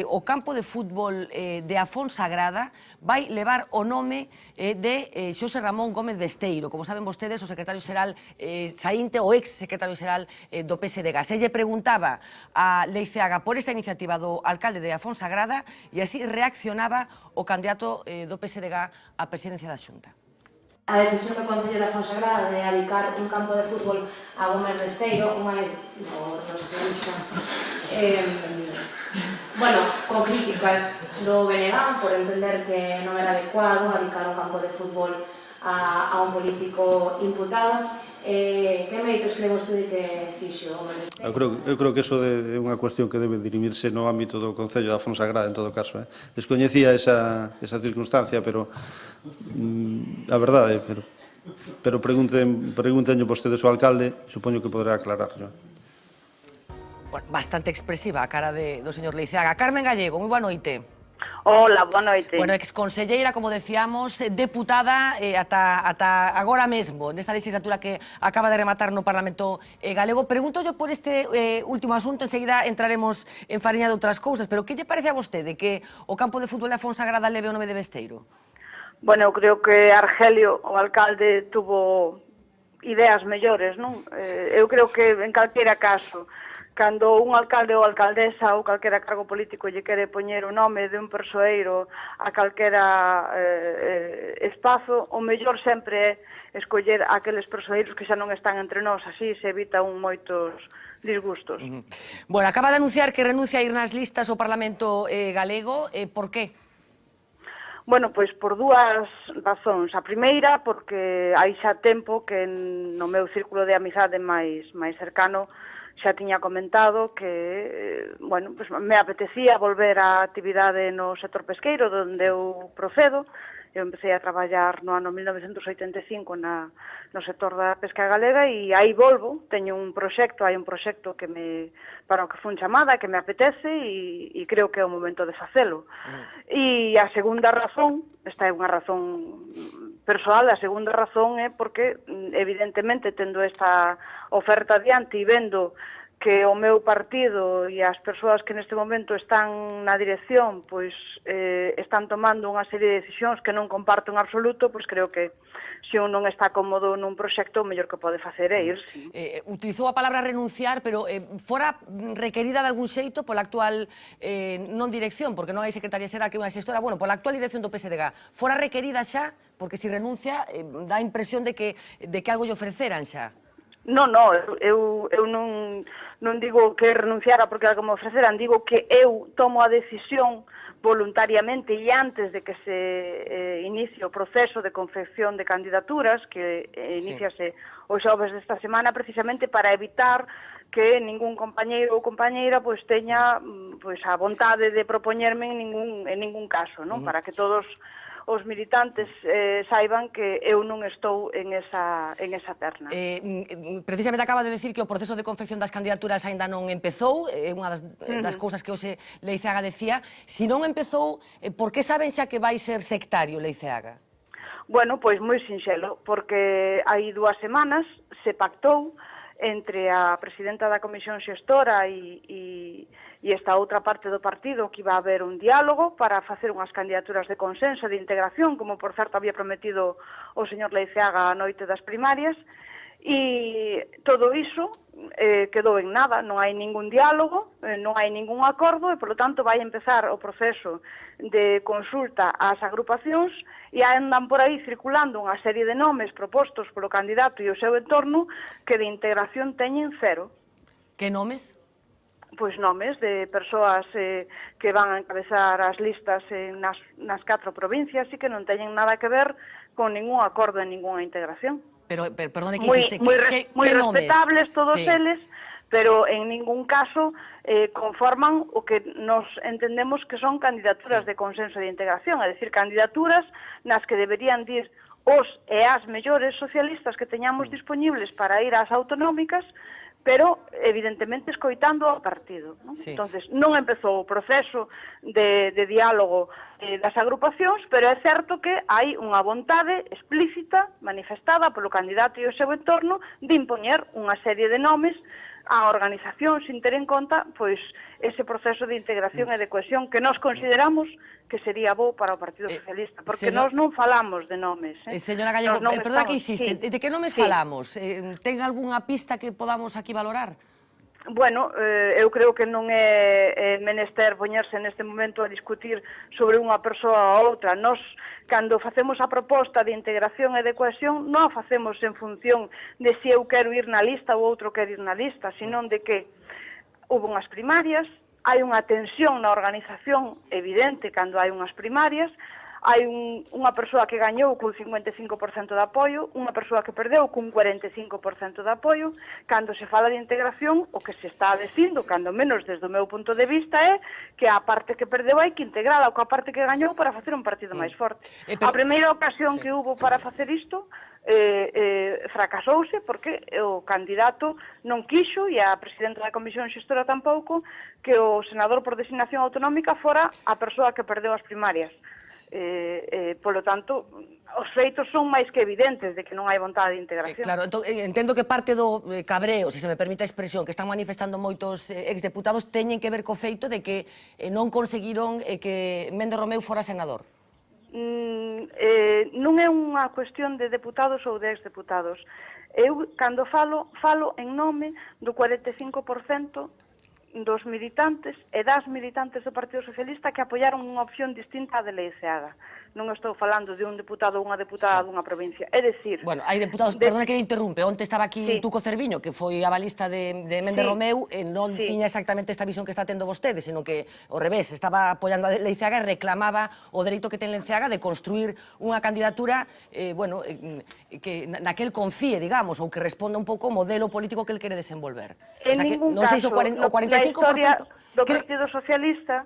o campo de fútbol de Afonsagrada vai levar o nome de Xosé Ramón Gómez Besteiro. Como saben vostedes, o secretario xeral saínte, o ex secretario xeral do PSDG. Se lle preguntaba a Leiceaga por esta iniciativa do alcalde de Afonsagrada e así reaccionaba o candidato do PSDG á presidencia da Xunta. A decisión do Concello de Afonsagrada de adicar un campo de fútbol a Gómez Besteiro, unha con críticas do BNG por entender que non era adecuado adicar un campo de fútbol a un político imputado. Que méritos cree vostede que fixo Gómez Besteiro? Eu creo que eso é unha cuestión que debe dirimirse no ámbito do Concello de Afonsagrada, en todo caso. Descoñecía esa circunstancia, pero a verdade, pero pregúntenlle vostedes ao alcalde, supoño que poderá aclararlo. Bastante expresiva a cara do señor Leiceaga. Carmen Gallego, moi boa noite. Hola, boa noite. Bueno, exconselleira, como decíamos, deputada ata agora mesmo, nesta legislatura que acaba de rematar no Parlamento Galego. Pregunto yo por este último asunto, enseguida entraremos en fariña de outras cousas, pero que lle parece a vostede que o campo de fútbol de Afonsagrada leve o nome de Besteiro? Bueno, eu creo que Argelio, o alcalde, tuvo ideas mellores, non? Eu creo que en calquera caso, cando un alcalde ou alcaldesa ou calquera cargo político lle quere poñer o nome de un persoeiro a calquera espazo, o mellor sempre é escoller aqueles persoeiros que xa non están entre nós, así se evitan moitos disgustos. Bueno, acaba de anunciar que renuncia a ir nas listas ao Parlamento Galego, por qué? Bueno, pois por dúas razóns. A primeira, porque hai xa tempo que no meu círculo de amizade máis cercano xa tiña comentado que, bueno, pues me apetecía volver á actividade no sector pesqueiro, onde eu procedo. Eu empecé a traballar no ano 1985 no sector da pesca galega e aí volvo. Teño un proxecto, hai un proxecto que para o que fun chamada, que me apetece e creo que é o momento de facelo. E a segunda razón, esta é unha razón persoal, a segunda razón é porque, evidentemente, tendo esta oferta adiante e vendo que o meu partido e as persoas que neste momento están na dirección pois están tomando unha serie de decisións que non comparto en absoluto, pois creo que se un non está cómodo nun proxecto, o mellor que pode facer é irse. Utilizou a palabra renunciar, pero fora requerida de algún xeito pola actual non dirección, porque non hai secretaria xeral que unha xestora, bueno, pola actual dirección do PSDG, fora requerida xa, porque se renuncia dá a impresión de que algo lle ofreceran xa. Non, eu non digo que renunciara porque algo me ofreceran, digo que eu tomo a decisión voluntariamente e antes de que se inicie o proceso de confección de candidaturas, que iniciase os xoves desta semana, precisamente para evitar que ningún compañeiro ou compañeira pois teña pois a vontade de propoñerme en ningún caso, non? Para que todos os militantes saiban que eu non estou en esa terna. Precisamente acaba de decir que o proceso de confección das candidaturas aínda non empezou, é unha das cousas que hoxe Leiceaga decía. Se non empezou, por que saben xa que vai ser sectario Leiceaga? Bueno, pois moi sinxelo, porque hai 2 semanas se pactou entre a presidenta da Comisión Xestora e esta outra parte do partido que iba a haber un diálogo para facer unhas candidaturas de consenso, de integración, como por certo había prometido o señor Leiceaga a noite das primarias, e todo iso quedou en nada, non hai ningún diálogo, non hai ningún acordo e, polo tanto, vai empezar o proceso de consulta ás agrupacións e andan por aí circulando unha serie de nomes propostos polo candidato e o seu entorno que de integración teñen cero. Que nomes? Pois nomes de persoas que van a encabezar as listas nas 4 provincias e que non teñen nada que ver con ningún acordo e ninguna integración. Pero perdone que insiste, moi nomes? respetables todos eles, pero en ningún caso conforman o que nos entendemos que son candidaturas de consenso de integración, é dicir, candidaturas nas que deberían dir os e as mellores socialistas que teñamos disponibles para ir ás autonómicas, pero evidentemente escoitando ao partido. Entonces, non empezou o proceso de diálogo das agrupacións, pero é certo que hai unha vontade explícita, manifestada polo candidato e o seu entorno, de impoñer unha serie de nomes á organización sin ter en conta pois ese proceso de integración e de cohesión que nós consideramos que sería bo para o Partido Socialista, porque nós non falamos de nomes. Señora Gallego, perdona que insiste, de que nomes falamos? Ten algunha pista que podamos aquí valorar? Bueno, eu creo que non é menester poñerse neste momento a discutir sobre unha persoa ou outra. Nós, cando facemos a proposta de integración e de cohesión, non a facemos en función de se eu quero ir na lista ou outro quero ir na lista, senón de que houve unhas primarias, hai unha tensión na organización evidente cando hai unhas primarias, hai unha persoa que gañou cun 55% de apoio, unha persoa que perdeu cun 45% de apoio. Cando se fala de integración, o que se está dicindo, cando menos desde o meu punto de vista, é que a parte que perdeu hai que integrala coa parte que gañou para facer un partido máis forte. A primeira ocasión que hubo para facer isto fracasouse porque o candidato non quixo e a presidenta da Comisión Xestora tampouco que o senador por designación autonómica fora a persoa que perdeu as primarias. Polo tanto, os feitos son máis que evidentes de que non hai vontade de integración. Claro, entendo que parte do cabreo, se me permite a expresión, que están manifestando moitos exdeputados teñen que ver co feito de que non conseguiron que Méndez Romeu fora senador. Non é unha cuestión de deputados ou de exdeputados. Eu, cando falo en nome do 45% dos militantes e das militantes do Partido Socialista que apoiaron unha opción distinta á de Leiceaga. Non estou falando de un deputado ou unha deputada dunha provincia. É dicir... Bueno, hai deputados, perdona que interrumpe, onte estaba aquí Tuco Cerviño, que foi avalista de Méndez Romeu, e non tiña exactamente esta visión que está tendo vostede, sino que, ao revés, estaba apoiando a Leiceaga e reclamaba o dereito que ten Leiceaga de construir unha candidatura, bueno, que naquel confíe, digamos, ou que responda un pouco ao modelo político que el quere desenvolver. En ningún caso, na historia do Partido Socialista,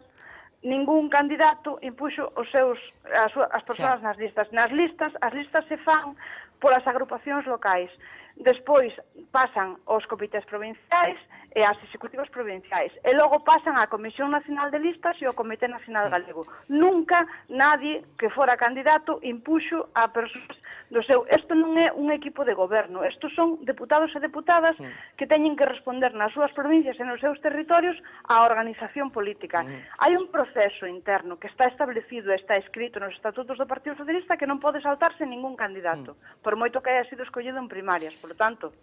ningún candidato impuxo as persoas nas listas. Nas listas, as listas se fan polas agrupacións locais. Despois pasan aos comités provinciais e ás executivas provinciais. E logo pasan á Comisión Nacional de Listas e ao Comité Nacional Galego. Nunca nadie que fora candidato impuxo a persoas do seu... Isto non é un equipo de goberno. Isto son deputados e deputadas que teñen que responder nas súas provincias e nos seus territorios á organización política. Hai un proceso interno que está establecido e está escrito nos estatutos do Partido Socialista que non pode saltarse ningún candidato, por moito que haya sido escollido en primarias. Por lo tanto,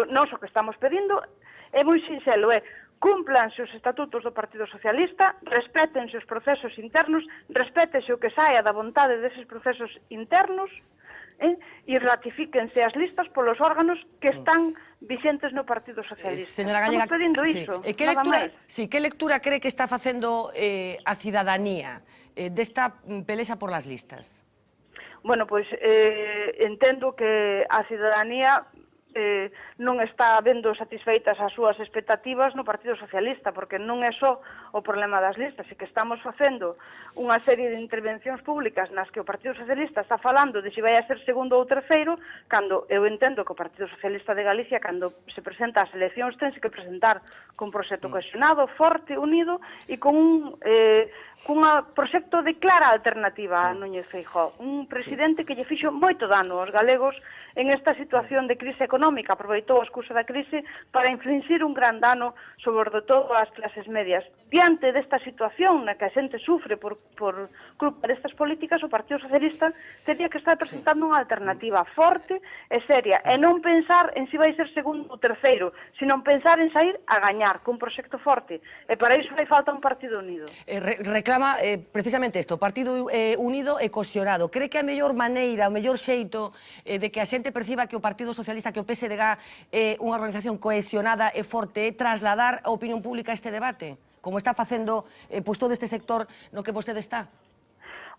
nós o que estamos pedindo é moi sinxelo, cúmplanse os estatutos do Partido Socialista, respétense os procesos internos, respétese o que saia da vontade deses procesos internos e ratifíquense as listas polos órganos que están vixentes no Partido Socialista. Señora Gallega, estamos pedindo iso, nada máis. Que lectura cree que está facendo a cidadanía desta pelexa por las listas? Bueno, pois entendo que a cidadanía non está vendo satisfeitas as súas expectativas no Partido Socialista, porque non é só o problema das listas, e que estamos facendo unha serie de intervencións públicas nas que o Partido Socialista está falando de se vai a ser segundo ou terceiro, cando eu entendo que o Partido Socialista de Galicia, cando se presenta ás eleccións, tense que presentar con proxecto cohesionado, forte, unido, e con un proxecto de clara alternativa a Núñez Feijóo, un presidente que lle fixo moito dano aos galegos en esta situación de crise económica, aproveitou a excusa da crise para influenciar un gran dano sobre todo as clases medias. Diante desta situación na que a xente sufre por culpa destas políticas, o Partido Socialista teria que estar presentando unha alternativa forte e seria, e non pensar en si vai ser segundo ou terceiro, sino pensar en sair a gañar cun proxecto forte, e para iso fai falta un partido unido. Reclama precisamente isto, o Partido Unido e cohesionado. Cree que a mellor maneira, o mellor xeito de que a xente perciba que o Partido Socialista, que o PSDG é unha organización cohesionada e forte, é trasladar a opinión pública a este debate, como está facendo todo este sector no que vostede está?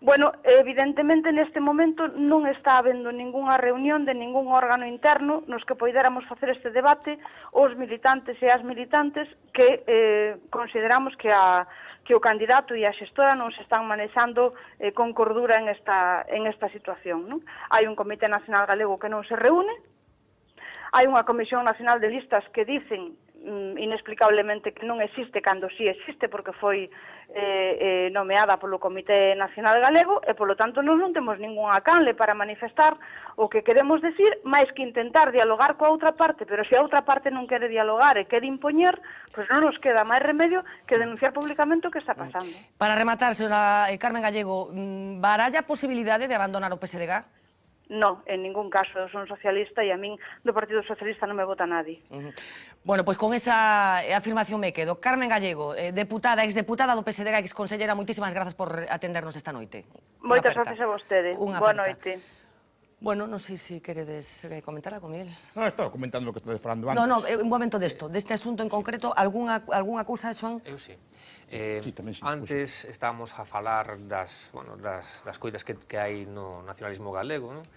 Bueno, evidentemente neste momento non está habendo ningunha reunión de ningún órgano interno nos que poidéramos facer este debate os militantes e as militantes que consideramos que o candidato e a xestora non se están manexando con cordura en esta situación. Non? Hai un Comité Nacional Galego que non se reúne, hai unha Comisión Nacional de Listas que dicen inexplicablemente que non existe cando sí existe porque foi nomeada polo Comité Nacional Galego e, polo tanto, non temos ningunha canle para manifestar o que queremos decir, máis que intentar dialogar coa outra parte, pero se a outra parte non quere dialogar e quere impoñer, pois non nos queda máis remedio que denunciar públicamente o que está pasando. Para rematar, señora Carmen Gallego, baralla a posibilidade de abandonar o PSDG? No, en ningún caso, eu son socialista e a min do Partido Socialista non me vota nadie. Bueno, pois con esa afirmación me quedo. Carmen Gallego, deputada, exdeputada do PSDG, exconsellera, moitísimas grazas por atendernos esta noite. Moitas gracias a vostede. Boa noite. Bueno, non sei se queredes comentar algo, Miguel. Non, estaba comentando o que estás falando antes. No, un momento deste asunto en concreto, algunha cousa, Xoan? Eu sí. Antes estábamos a falar das coitas que hai no nacionalismo galego, non?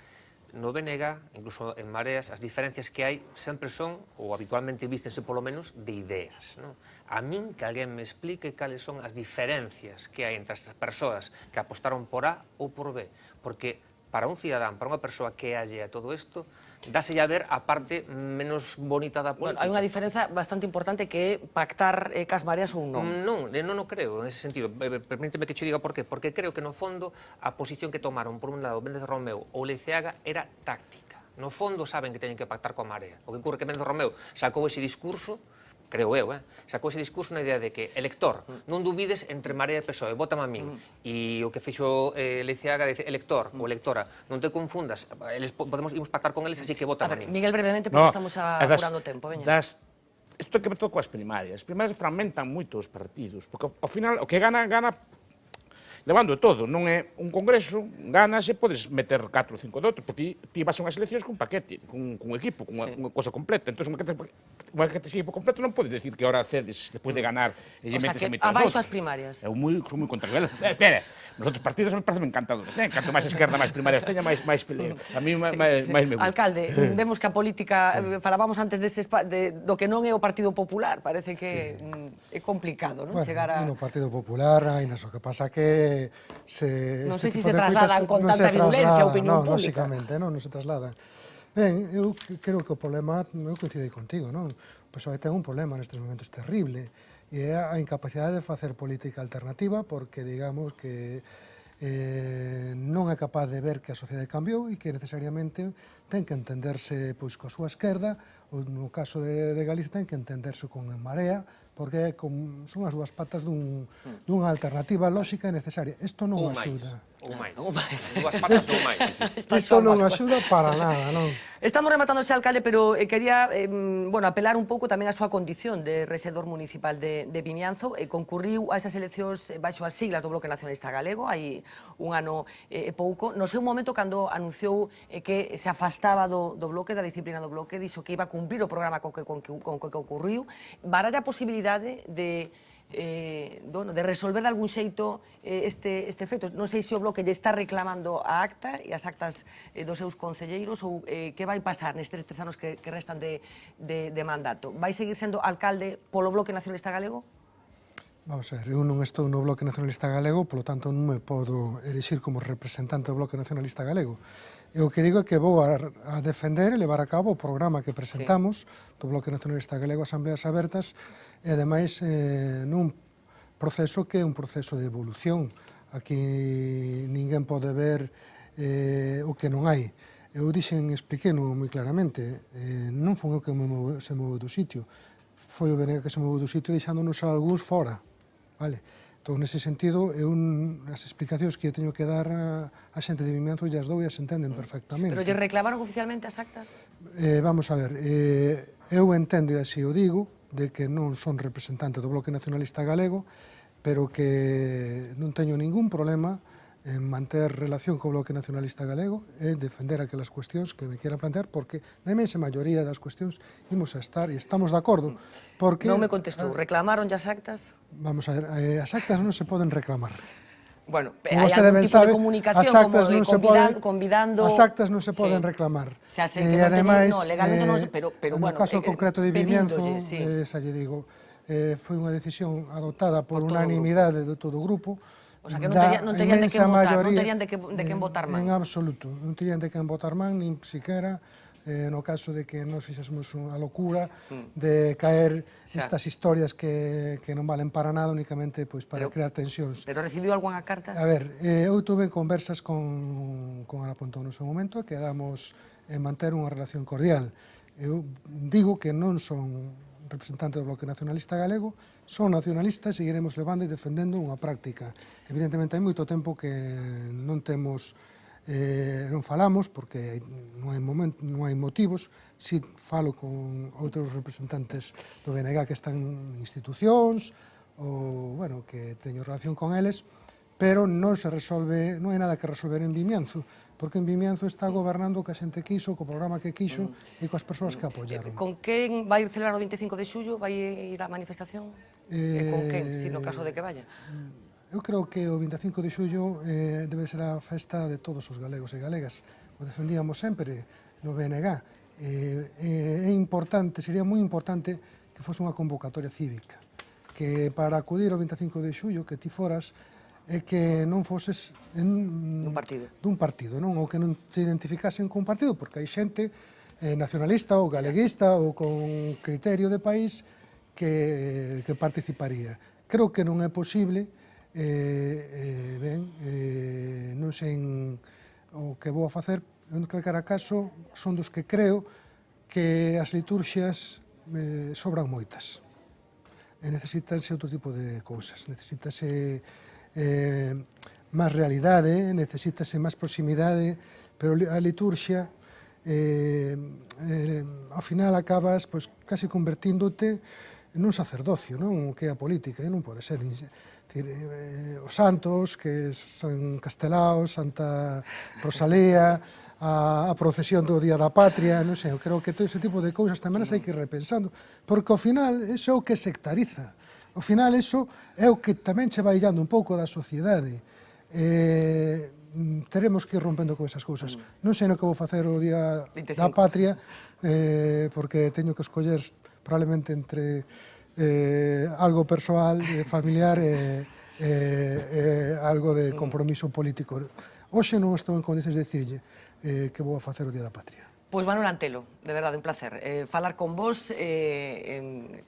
No BNG, incluso en Mareas, as diferencias que hai sempre son, ou habitualmente vístense polo menos, de ideas. A min que alguén me explique cales son as diferencias que hai entre as persoas que apostaron por A ou por B, porque para un cidadán, para unha persoa que é alle a todo isto, dáselle a ver a parte menos bonita da política. Hai unha diferenza bastante importante que é pactar cas Mareas ou non. Non o creo, en ese sentido. Permíteme que che diga por qué. Porque creo que, no fondo, a posición que tomaron, por un lado, Méndez Romeu ou Leiceaga era táctica. No fondo, saben que teñen que pactar coa Marea. O que ocurre que Méndez Romeu sacou ese discurso, creo eu, sacou ese discurso na idea de que, elector, non dubides entre Marea e PSOE, vótame a min. E o que fixo Leiceaga, dice, elector ou electora, non te confundas, imos pactar con eles, así que vótame a min. Miguel, brevemente, porque estamos apurando o tempo, veña. Isto que me toca coas primarias. As primarias fragmentan moito os partidos, porque ao final o que gana levando todo, non é un congreso, ganas e podes meter 4 ou 5 de outro, porque ti vas a unhas eleccións cun paquete, cun equipo, con unha cosa completa. Entón, unha que te equipo completo non podes decir que ahora cedes despois de ganar e lle metes a meter as outras. Abaixo as primarias. Eu son moi contrario. Espera, nos outros partidos me parecen encantadores, Canto máis esquerda, máis primarias teña, máis peleo. A mí máis me gusta. Alcalde, vemos que a política, falábamos antes do que non é o Partido Popular, parece que é complicado, non? Chegar a... Bueno, o Partido Popular, o que pasa que non sei se se trasladan con tanta virulencia a opinión pública. Non se trasladan. Ben, eu creo que o problema, eu coincidei contigo, non? O PSOE ten un problema nestes momentos terrible, e é a incapacidade de facer política alternativa, porque digamos que non é capaz de ver que a sociedade cambiou e que necesariamente ten que entenderse pois coa súa esquerda, ou no caso de Galicia ten que entenderse con En Marea, porque son as dúas patas dunha alternativa lóxica e necesaria. Isto non axuda. Ou máis. Dúas patas ou máis. Isto non axuda para nada, non? Estamos rematando, alcalde, pero quería apelar un pouco tamén a súa condición de rexedor municipal de Vimianzo. Concurriu a esas eleccións baixo as siglas do Bloque Nacionalista Galego, hai un ano e pouco. No seu momento, cando anunciou que se afastaba do Bloque, da disciplina do Bloque, dixo que iba a cumprir o programa con que concurriu. Baralla a posibilidade de resolver de algún xeito este efecto. Non sei se o Bloque lle está reclamando a acta e as actas dos seus concelleiros ou que vai pasar nestes 3 anos que restan de mandato. Vai seguir sendo alcalde polo Bloque Nacionalista Galego? Vamos a ver, eu non estou no Bloque Nacionalista Galego, polo tanto non me podo erixir como representante do Bloque Nacionalista Galego. E o que digo é que vou a defender e levar a cabo o programa que presentamos do Bloque Nacionalista Galego, Asambleas Abertas, e ademais nun proceso que é un proceso de evolución. Aquí ninguén pode ver o que non hai. Eu expliquei-no moi claramente, non foi o que se moveu do sitio, foi o BNG que se moveu do sitio deixándonos a algúns fora, vale? Entón, nese sentido, as explicacións que teño que dar a xente de Vimianzo as dou e as entenden perfectamente. Pero lle reclamaron oficialmente as actas? Vamos a ver, eu entendo, e así o digo, de que non son representante do Bloque Nacionalista Galego, pero que non teño ningún problema en manter relación co Bloque Nacionalista Galego e defender aquelas cuestións que me quieran plantear, porque na imensa maioría das cuestións imos a estar e estamos de acordo. Porque, non me contestou, reclamaron as actas? Vamos a ver, as actas non se poden reclamar. Bueno, hai algún tipo de comunicación como convidando... As actas non se poden reclamar. Xa sei que non teñen, no, legalmente non, pero bueno, no caso concreto de Vimianzo, xa lle digo, foi unha decisión adoptada por unanimidade de todo o grupo. O sea, que non terían de quen votar, non terían de quen votar man. En absoluto, non terían de quen votar man, nin siquiera no caso de que nos fixésemos a locura de caer nestas historias que non valen para nada, únicamente para crear tensións. Pero recibiu algunha carta? A ver, eu tuve conversas con Ana Pontón no seu momento, quedamos en manter unha relación cordial. Eu digo que non son representante do Bloque Nacionalista Galego, son nacionalistas e seguiremos levando e defendendo unha práctica. Evidentemente, hai moito tempo que non temos, non falamos, porque non hai motivos, si falo con outros representantes do BNG que están en institucións, ou, bueno, que teño relación con eles, pero non se resolve, non hai nada que resolver en Vimianzo, porque en Vimianzo está gobernando o que a xente quixo, co programa que quixo e coas persoas que apoyaron. Con quen vai celebrar o 25 de xullo? Vai ir á manifestación? E con quen, si no caso de que vaya? Eu creo que o 25 de xullo debe ser a festa de todos os galegos e galegas. O defendíamos sempre no BNG. É importante, sería moi importante que fose unha convocatoria cívica, que para acudir ao 25 de xullo que ti foras é que non foses dun partido, non? Ou que non se identificasen con un partido, porque hai xente nacionalista ou galeguista ou con criterio de país que participaría. Creo que non é posible, non sei o que vou a facer, en calquera caso, son dos que creo que as liturxias sobran moitas. E necesitanse outro tipo de cousas, necesitase máis realidade, necesítase máis proximidade, pero a liturxia ao final acabas casi convertíndote nun sacerdocio, non? Que é a política, non pode ser. Os santos, que son Castelao, Santa Rosalía, a procesión do Día da Patria, non sei, eu creo que todo ese tipo de cousas tamén as hai que ir repensando, porque ao final iso é o que sectariza. Ao final, iso é o que tamén che vai illando un pouco da sociedade. Teremos que ir rompendo con esas cousas. Non sei no que vou facer o Día da Patria, porque teño que escoller probablemente entre algo persoal, familiar e algo de compromiso político. Hoxe non estou en condicións de dicirlle que vou a facer o Día da Patria. Pois Manuel Antelo, de verdade, un placer falar con vos,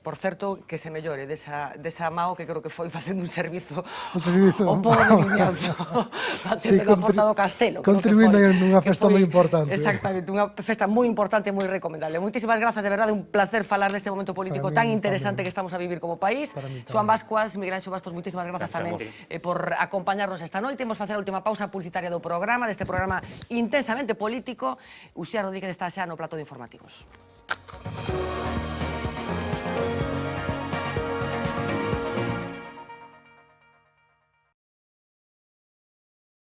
por certo, que se mellore desa mao que creo que foi facendo un servizo ao povo de Vimianzo, batendo na porta do castelo. Contribuindo nunha festa moi importante. Exactamente, unha festa moi importante e moi recomendable. Moitísimas grazas, de verdade, un placer falar neste momento político tan interesante que estamos a vivir como país. Xoan Bascuas, Miguel Anxo Bastos, moitísimas grazas tamén por acompañarnos esta noite. Imos facer a última pausa publicitaria do programa, deste programa intensamente político. Uxía Rodríguez está xa no plato de informativos.